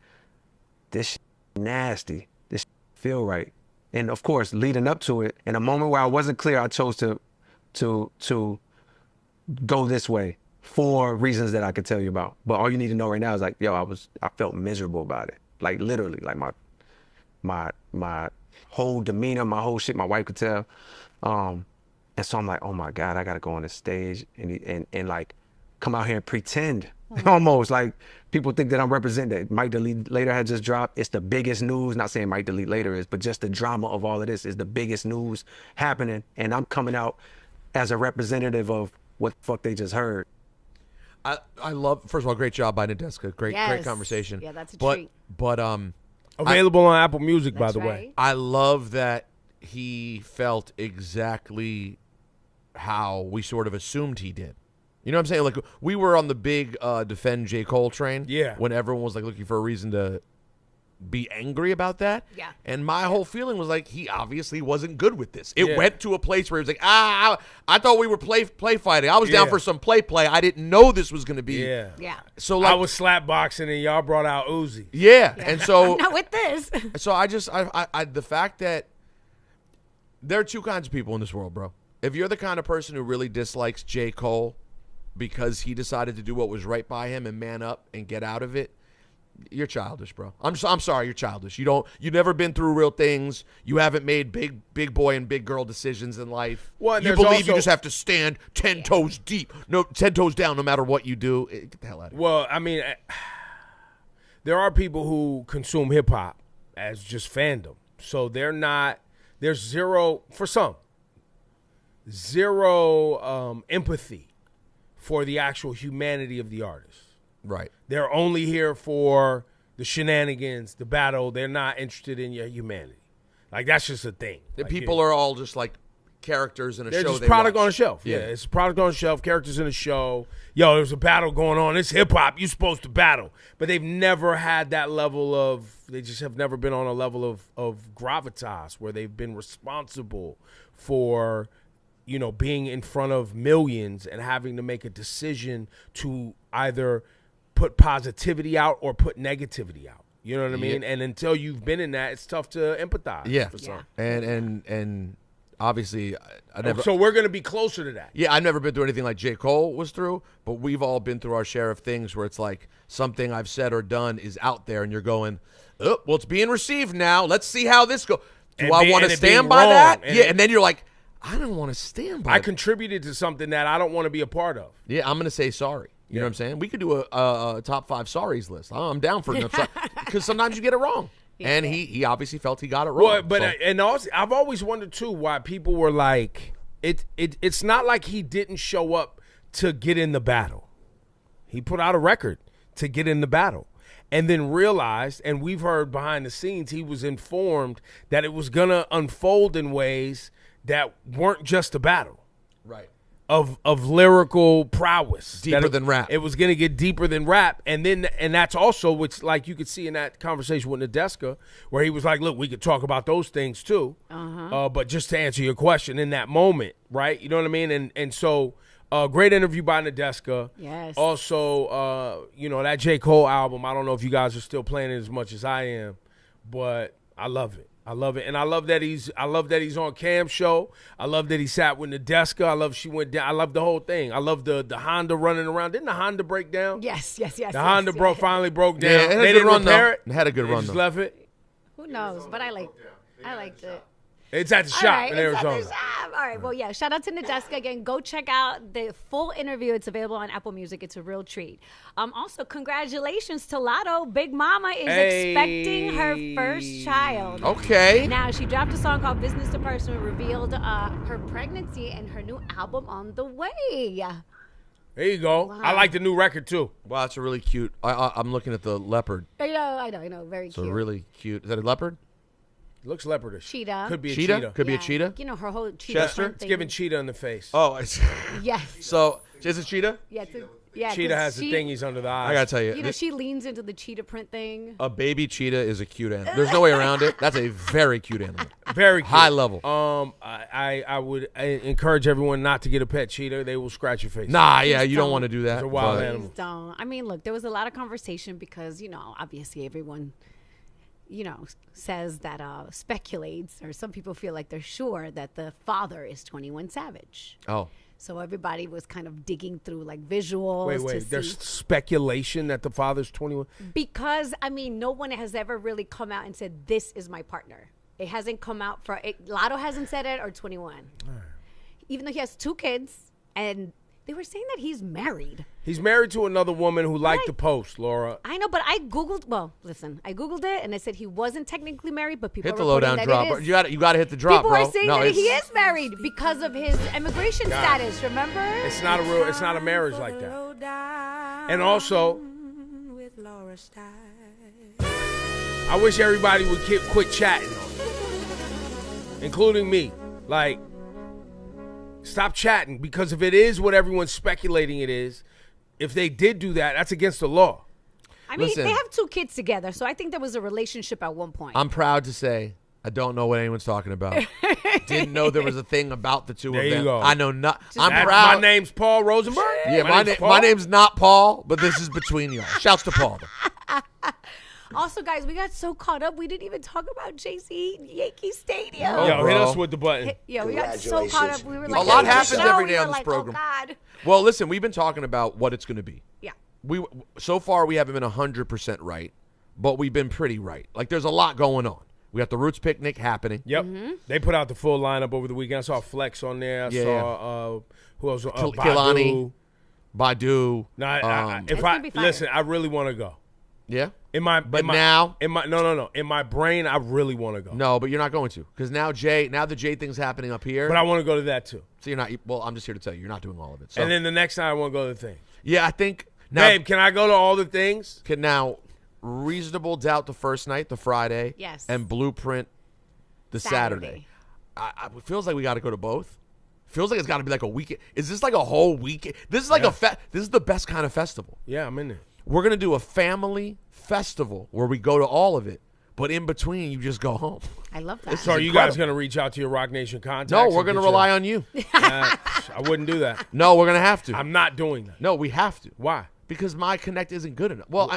this nasty, this feel right. And of course, leading up to it, in a moment where I wasn't clear, I chose to go this way for reasons that I could tell you about. But all you need to know right now is like, yo, I felt miserable about it. Like literally, like my whole demeanor, my whole shit, my wife could tell. And so I'm like, oh my God, I gotta go on this stage and like come out here and pretend. Almost like people think that I'm representing. Mike Delete Later had just dropped. It's the biggest news. Not saying Mike Delete Later is, but just the drama of all of this is the biggest news happening. And I'm coming out as a representative of what the fuck they just heard. I love, first of all, great job by Nedeska. Great conversation. Yeah, that's a treat. But available on Apple Music, by the way. I love that he felt exactly how we sort of assumed he did. You know what I'm saying? Like, we were on the big defend J. Cole train. Yeah. When everyone was like looking for a reason to be angry about that. Yeah. And my whole feeling was like, he obviously wasn't good with this. It went to a place where he was like, I thought we were play fighting. I was down for some play. I didn't know this was going to be. Yeah. Yeah. So like, I was slap boxing and y'all brought out Uzi. Yeah. And so I'm not with this. So I the fact that there are two kinds of people in this world, bro. If you're the kind of person who really dislikes J. Cole because he decided to do what was right by him and man up and get out of it, you're childish, bro. I'm sorry, you're childish. You've never been through real things. You haven't made big boy and big girl decisions in life. Well, you believe you just have to stand 10 toes deep, 10 toes down, no matter what you do. Get the hell out of here. Well, I mean, there are people who consume hip hop as just fandom. So there's zero empathy for the actual humanity of the artist. Right. They're only here for the shenanigans, the battle. They're not interested in your humanity. Like, that's just a thing. The like, people are all just like characters in a they're show. Just product watch. on a shelf. Yeah, it's a product on a shelf, characters in a show. Yo, there's a battle going on. It's hip-hop. You're supposed to battle. But they've never had that level of, they just have never been on a level of gravitas where they've been responsible for, you know, being in front of millions and having to make a decision to either put positivity out or put negativity out. You know what I mean? And until you've been in that, it's tough to empathize. Yeah. For some. And obviously, I never. So we're going to be closer to that. Yeah, I've never been through anything like J. Cole was through, but we've all been through our share of things where it's like something I've said or done is out there, and you're going, oh, well, it's being received now. Let's see how this goes. Do I want to stand by that? Yeah, and then you're like, I don't want to stand by I that. contributed to something that I don't want to be a part of. Yeah, I'm going to say sorry. You know what I'm saying? We could do a top 5 sorries list. I'm down for it. Because sometimes you get it wrong. And he obviously felt he got it wrong. Well, but and also, I've always wondered, too, why people were like, it's not like he didn't show up to get in the battle. He put out a record to get in the battle. And then realized, and we've heard behind the scenes, he was informed that it was going to unfold in ways that weren't just a battle. Right. Of lyrical prowess. Deeper than rap. It was going to get deeper than rap. And that's also, which like you could see in that conversation with Nedeska, where he was like, look, we could talk about those things too. But just to answer your question, in that moment, right? You know what I mean? And so, great interview by Nedeska. Yes. Also, you know, that J. Cole album, I don't know if you guys are still playing it as much as I am, but I love it. I love it. And I love that he's on Cam's show. I love that he sat with Nedeska. I love she went down. I love the whole thing. I love the Honda running around. Didn't the Honda break down? Yes. The Honda finally broke down. Yeah, it had they a good didn't run, repair though. it. It had a good They run, just though. left it. Who knows? But I liked it. It's at the All shop right, in it's at the Arizona. shop. All right. Well, yeah. Shout out to Nedeska again. Go check out the full interview. It's available on Apple Music. It's a real treat. Also, congratulations to Latto. Big Mama is expecting her first child. Okay. Now she dropped a song called "Business to Personal," revealed her pregnancy and her new album on the way. There you go. Wow. I like the new record too. Wow, that's a really cute. I'm looking at the leopard. I know. Very It's cute. a really cute. Is that a leopard? Looks leopardish. Cheetah. Could be a Cheetah? cheetah. Could be a cheetah? You know, her whole cheetah. Chester? print It's thing. giving cheetah in the face. Oh, it's Yes. so is it cheetah? Yeah. Yeah. Cheetah 'cause has the thingies under the eyes. I gotta tell you, You know, she leans into the cheetah print thing. a baby cheetah is a cute animal. There's no way around it. That's a very cute animal. Very cute. High level. I would encourage everyone not to get a pet cheetah. They will scratch your face. Nah, yeah, you don't want to do that. It's a wild but- animal. Please don't. I mean, look, there was a lot of conversation because, you know, obviously everyone, you know, says that speculates, or some people feel like they're sure that the father is 21 Savage. Oh. So everybody was kind of digging through like visuals. Wait. To There's see. speculation that the father's 21. Because, I mean, no one has ever really come out and said, this is my partner. It hasn't come out for it. Latto hasn't said it, or 21. Even though he has 2 kids, and they were saying that he's married. He's married to another woman who liked the post, Laura. I know, but I Googled, I Googled it, and it said he wasn't technically married, but people Hit are the reporting lowdown that drop. it is. You got to hit the drop, People bro. are saying no, that it's, he is married because of his immigration status, remember? It's not a marriage like that. And also, I wish everybody would quit chatting on it, including me. Like, stop chatting, because if it is what everyone's speculating it is, if they did do that, that's against the law. I mean, Listen. they have 2 kids together, so I think there was a relationship at one point. I'm proud to say I don't know what anyone's talking about. Didn't know there was a thing about the two There of you them. go. I know not. I'm That- proud. My name's Paul Rosenberg. Yeah, my name's not Paul, but this is between y'all. Shouts to Paul. Also, guys, we got so caught up, we didn't even talk about JC Yankee Stadium. Oh, Yo, hit bro. us with the button. Yeah, we got so caught up. We were like, A lot "Hey, happens the show," every we day were on this like, program. Oh, God. Well, listen, we've been talking about what it's going to be. Yeah. So far we haven't been 100% right, but we've been pretty right. Like, there's a lot going on. We got the Roots picnic happening. Yep. They put out the full lineup over the weekend. I saw Flex on there. I saw who else? Kilani, Badu. Listen, I really want to go. Yeah. In my now in my brain, I really want to go. No, but you're not going to, because now the Jay thing's happening up here. But I want to go to that too. So you're not. Well, I'm just here to tell you, you're not doing all of it. So. And then the next time I want to go to the thing. Yeah, I think. Now, Babe, can I go to all the things? Can now reasonable doubt the first night, the Friday. Yes. And blueprint the Saturday. It feels like we got to go to both. Feels like it's got to be like a weekend. Is this like a whole weekend? This is like this is the best kind of festival. Yeah, I'm in there. We're gonna do a family festival where we go to all of it, but in between you just go home. I love that. So are you guys going to reach out to your Rock Nation contacts? No, we're and going to get rely on you. I wouldn't do that. No, we're going to have to. I'm not doing that. No, we have to. Why? Because my connect isn't good enough. Well,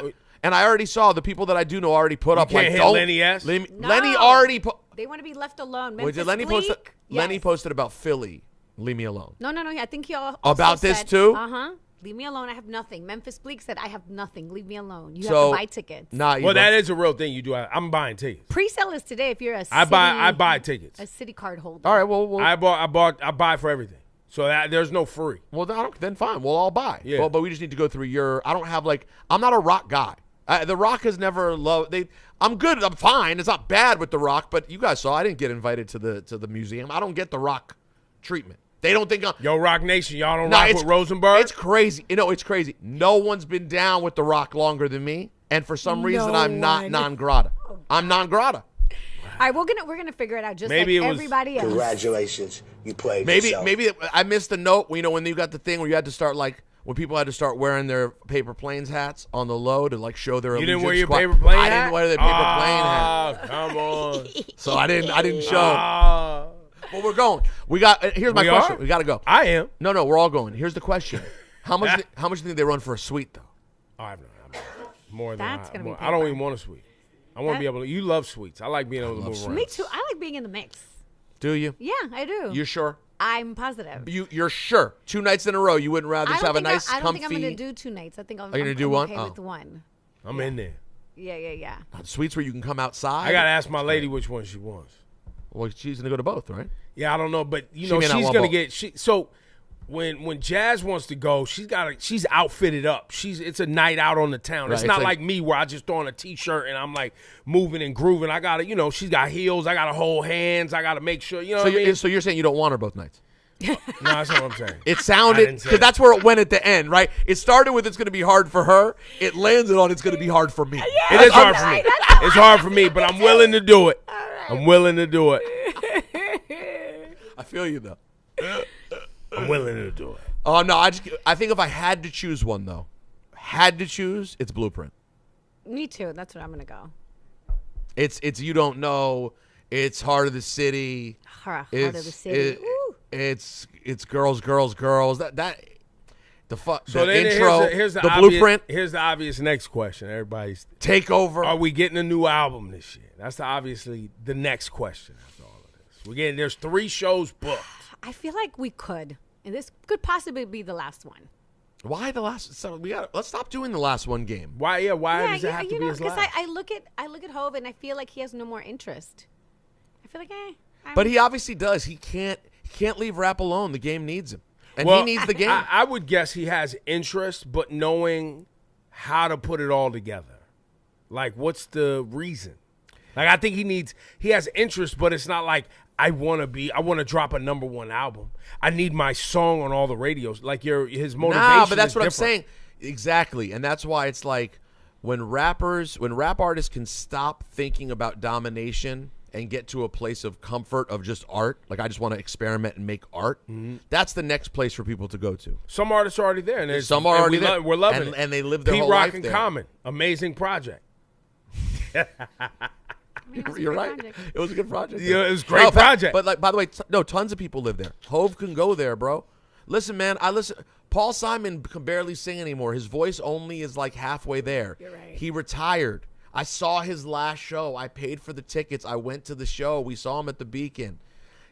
I already saw the people that I do know already put up. Can't like, hit don't, Lenny S? Lenny No. already put. They want to be left alone. Wait, Memphis did Lenny Bleak? post? Yes. Lenny posted about Philly. Leave me alone. No. I think he also About this said, too? Leave me alone. I have nothing. Memphis Bleak said, I have nothing. Leave me alone. You have So, to buy tickets. Well, that is a real thing you do. I'm buying tickets. Pre-sale is today if you're a city, I buy tickets. a city card holder. All right. Well, I buy for everything. So there's no free. Well, then fine. We'll all buy. Yeah. But we just need to go through I don't have I'm not a rock guy. The Rock has never loved. I'm good. I'm fine. It's not bad with the Rock, but you guys saw I didn't get invited to the museum. I don't get the Rock treatment. They don't think Yo, Rock Nation, y'all don't rock with Rosenberg? It's crazy. It's crazy. No one's been down with the Rock longer than me, and for some reason I'm not non grata. I'm non grata. All right, we're gonna figure it out just Maybe like it was- everybody else. Congratulations, you played Maybe yourself. I missed the note. When you got the thing where you had to start when people had to start wearing their paper planes hats on the low to show their. You didn't Allegiance wear your squad. paper plane hat? I didn't wear the paper plane hat. Come on. So I didn't show. Well, we're going. We got. Here's my We question. are? We got to go. I am. No, we're all going. Here's the question. How much? How much do you think they run for a suite though? I'm more than That's gonna be I don't paper. even want a suite. I want to be able to. You love suites. I like being able to move around. Me too. I like being in the mix. Do you? Yeah, I do. You sure? I'm positive. You're sure? 2 nights in a row. You wouldn't rather just have a nice, I don't comfy. think I'm going to do 2 nights. I think I'm, Are you gonna I'm do one? okay Oh. with one. I'm in there. Yeah. Suites where you can come outside. I gotta ask my lady which one she wants. Well, she's gonna go to both, right? Yeah, I don't know, but She know may not she's want gonna both. get. So when Jazz wants to go, she's outfitted up. It's a night out on the town. Right, It's it's not like- like me where I just throw on a t-shirt and I'm like moving and grooving. I gotta, she's got heels. I gotta hold hands. I gotta make sure. You know what I mean? So you're saying you don't want her both nights? No, that's not what I'm saying. It I sounded didn't say because that. that's where it went at the end, right? It started with it's going to be hard for her. It landed on it's going to be hard for me. It is hard for me. It's hard for me, but I'm willing to do it. I'm willing to do it. I feel you though. I'm willing to do it. Oh no, I think if I had to choose one though, it's Blueprint. Me too. That's what I'm gonna go. It's You Don't Know. It's Heart of the City. Heart of the City. It's Girls. The So then intro. Here's the Blueprint. Here's the obvious next question. Everybody's take over. Are we getting a new album this year? That's obviously the next question after all of this. There's 3 shows booked. I feel like we could, and this could possibly be the last one. Why the last? So let's stop doing the last one game. Why? Yeah. Why does it have to be his last? Because I look at Hov and I feel like he has no more interest. I feel like But he obviously does. He can't leave rap alone. The game needs him. And well, he needs the game. I would guess he has interest, but knowing how to put it all together. Like, what's the reason? Like, I think he has interest, but it's not like I want to drop a #1 album. I need my song on all the radios. Like his motivation. Nah, but that's what different. I'm saying. Exactly. And that's why it's like when rap artists can stop thinking about domination and get to a place of comfort of just art, like I just want to experiment and make art, that's the next place for people to go to. Some artists are already there. And some are already there. We're loving it. And they live their Pete whole Rock life and there. Common. Amazing project. You're right. It was a good project. Yeah, it was a great project. But like, by the way, tons of people live there. Hov can go there, bro. Listen, man, Paul Simon can barely sing anymore. His voice only is like halfway there. You're right. He retired. I saw his last show. I paid for the tickets. I went to the show. We saw him at the Beacon.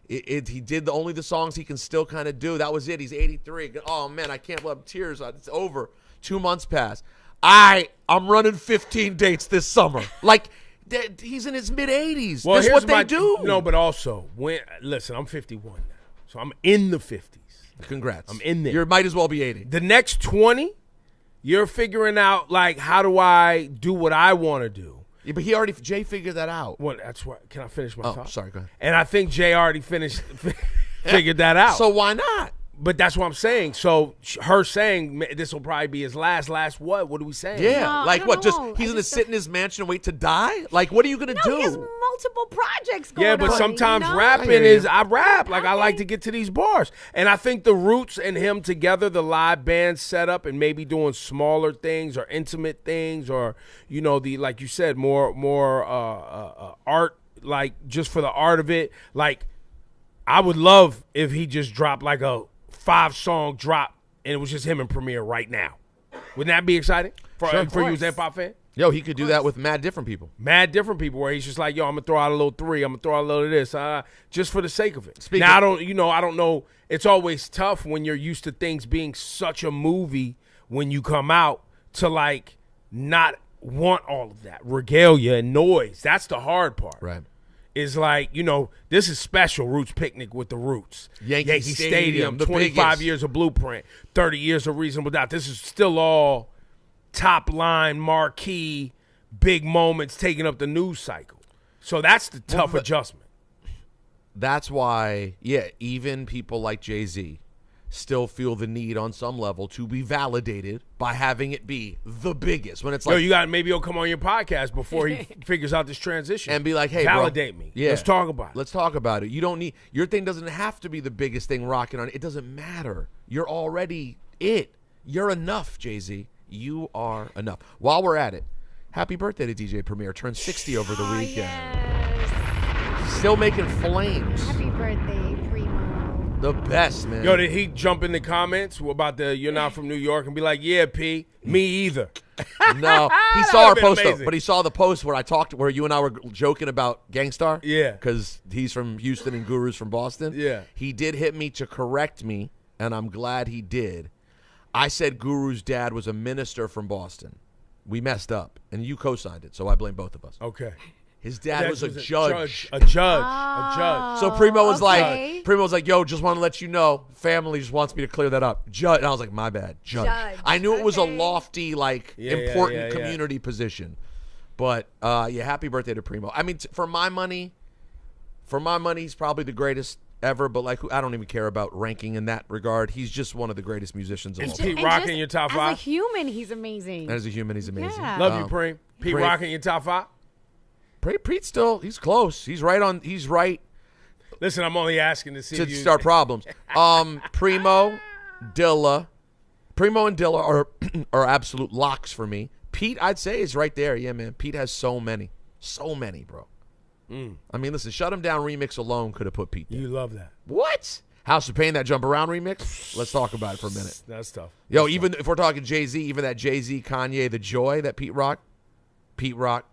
He did only the songs he can still kind of do. That was it. He's 83. Oh, man, I can't let tears. It's over. 2 months passed. I'm running 15 dates this summer. Like, he's in his mid-80s. Well, That's here's what they do. No, but also, listen, I'm 51 now. So I'm in the 50s. Congrats. I'm in there. You might as well be 80. The next 20, you're figuring out, like, how do I do what I want to do? Yeah, but Jay figured that out. Well, that's what. Can I finish my thought? Sorry, go ahead. And I think Jay already figured that out. So why not? But that's what I'm saying. So her saying this will probably be his last what? What are we saying? Yeah, No, like I what? don't know. He's gonna sit in his mansion and wait to die? Like, what are you gonna do? He has multiple projects going Yeah, on. but sometimes rapping I rap. Like, I like to get to these bars. And I think the Roots and him together, the live band setup, and maybe doing smaller things or intimate things, or, like you said, more art, like just for the art of it. Like, I would love if he just dropped like a 5-song drop and it was just him and Premier right now. Wouldn't that be exciting for you as a hip-hop fan? Yo, he could do that with mad different people. Mad different people where he's just like, yo, I'm going to throw out a little 3. I'm going to throw out a little of this just for the sake of it. I don't know. It's always tough when you're used to things being such a movie when you come out to, like, not want all of that regalia and noise. That's the hard part. Right. Is like, this is special, Roots Picnic with the Roots. Yankee Stadium, the 25 biggest. years of Blueprint, 30 years of Reasonable Doubt. This is still all top line, marquee, big moments taking up the news cycle. So that's the tough adjustment. That's why, even people like Jay-Z still feel the need on some level to be validated by having it be the biggest. When it's like, maybe he'll come on your podcast before he figures out this transition and be like, hey, validate bro, me. Yeah. Let's talk about it. Let's talk about it. You don't need, your thing doesn't have to be the biggest thing rocking on it. It doesn't matter. You're already it. You're enough, Jay-Z. You are enough. While we're at it, happy birthday to DJ Premier. Turned 60 over the weekend. Yes. Still making flames. Happy birthday, Primo. The best, man. Yo, did he jump in the comments about you're not from New York and be like, yeah, P, me either? No, he saw our post amazing. though, but he saw the post where you and I were joking about Gangstar. Yeah. Because he's from Houston and Guru's from Boston. Yeah. He did hit me to correct me, and I'm glad he did. I said Guru's dad was a minister from Boston. We messed up, and you co-signed it, so I blame both of us. Okay. His dad was a judge. A judge. So Primo was like, yo, just want to let you know, family just wants me to clear that up. Judge. And I was like, my bad. Judge. I knew it was a lofty, important community position. But, happy birthday to Primo. I mean, for my money, he's probably the greatest ever, but I don't even care about ranking in that regard. He's just one of the greatest musicians of all time. Pete Rock in your top 5? As a human, he's amazing. As a human, he's amazing. Yeah. Love you, Preem. Pete Rock in your top 5? Pete's still, he's close. He's right. Listen, I'm only asking to see To if you start problems. Primo and Dilla are absolute locks for me. Pete, I'd say, is right there. Yeah, man. Pete has so many, bro. I mean, listen, Shut 'Em Down remix alone could have put Pete there. You love that. What? House of Pain, that Jump Around remix? Let's talk about it for a minute. That's tough. Yo, even if we're talking Jay-Z, even that Jay-Z, Kanye, The Joy, that Pete Rock,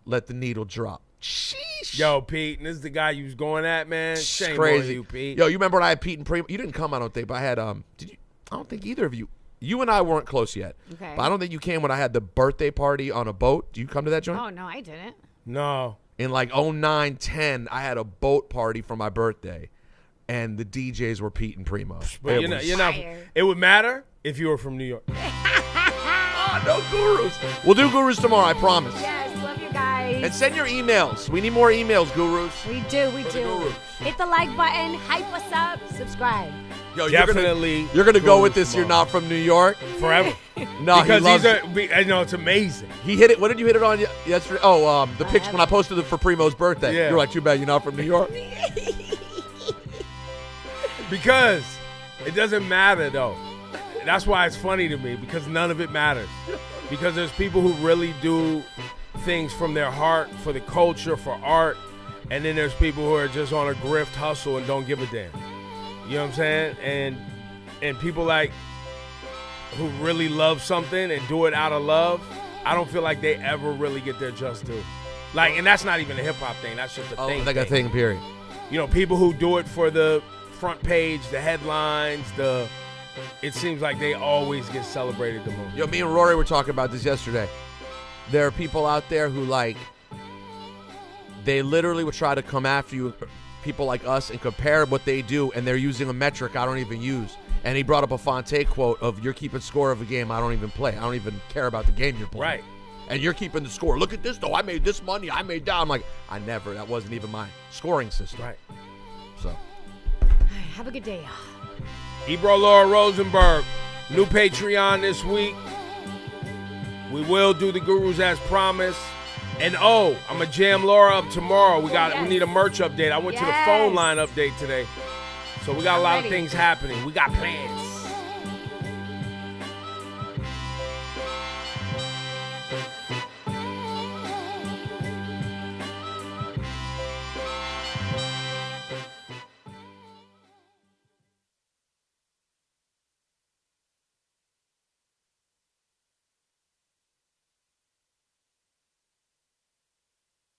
Let the Needle Drop. Sheesh. Yo, Pete, and this is the guy you was going at, man. Shame Crazy. on you, Pete. Yo, you remember when I had Pete and Primo? You didn't come, I don't think, but I had, did you? I don't think either of you. You and I weren't close yet. Okay. But I don't think you came when I had the birthday party on a boat. Do you come to that joint? Oh, no, I didn't. No. In like 09, 10, I had a boat party for my birthday, and the DJs were Pete and Primo. But you're not. It would matter if you were from New York. No gurus. We'll do gurus tomorrow, I promise. Yes, love you guys. And send your emails. We need more emails, gurus. We do. Gurus. Hit the like button, hype us up, subscribe. Yo, Definitely. You're gonna go with this. You're not from New York forever. No, because he loves I know it's amazing. He hit it. What did you hit it on yesterday? Oh, the picture when I posted it for Primo's birthday. Yeah. You're like, too bad you're not from New York. Because it doesn't matter, though. That's why it's funny to me, because none of it matters. Because there's people who really do things from their heart, for the culture, for art, and then there's people who are just on a grift hustle and don't give a damn. You know what I'm saying? And people like who really love something and do it out of love, I don't feel like they ever really get their just due. Like, and that's not even a hip hop thing. That's just a thing. Like a thing, period. You know, people who do it for the front page, the headlines, it seems like they always get celebrated the most. Yo, me and Rory were talking about this yesterday. There are people out there who, like, they literally would try to come after you, people like us, and compare what they do, and they're using a metric I don't even use. And he brought up a Fonte quote of, "You're keeping score of a game I don't even play. I don't even care about the game you're playing." Right. And you're keeping the score. Look at this, though. I made this money. I made that. I'm like, that wasn't even my scoring system. Right. So. Have a good day. Ebro Laura Rosenberg, new Patreon this week. We will do the gurus as promised. And I'm gonna jam Laura up tomorrow. We need a merch update. I went to the phone line update today. So we got a lot of things happening. We got plans.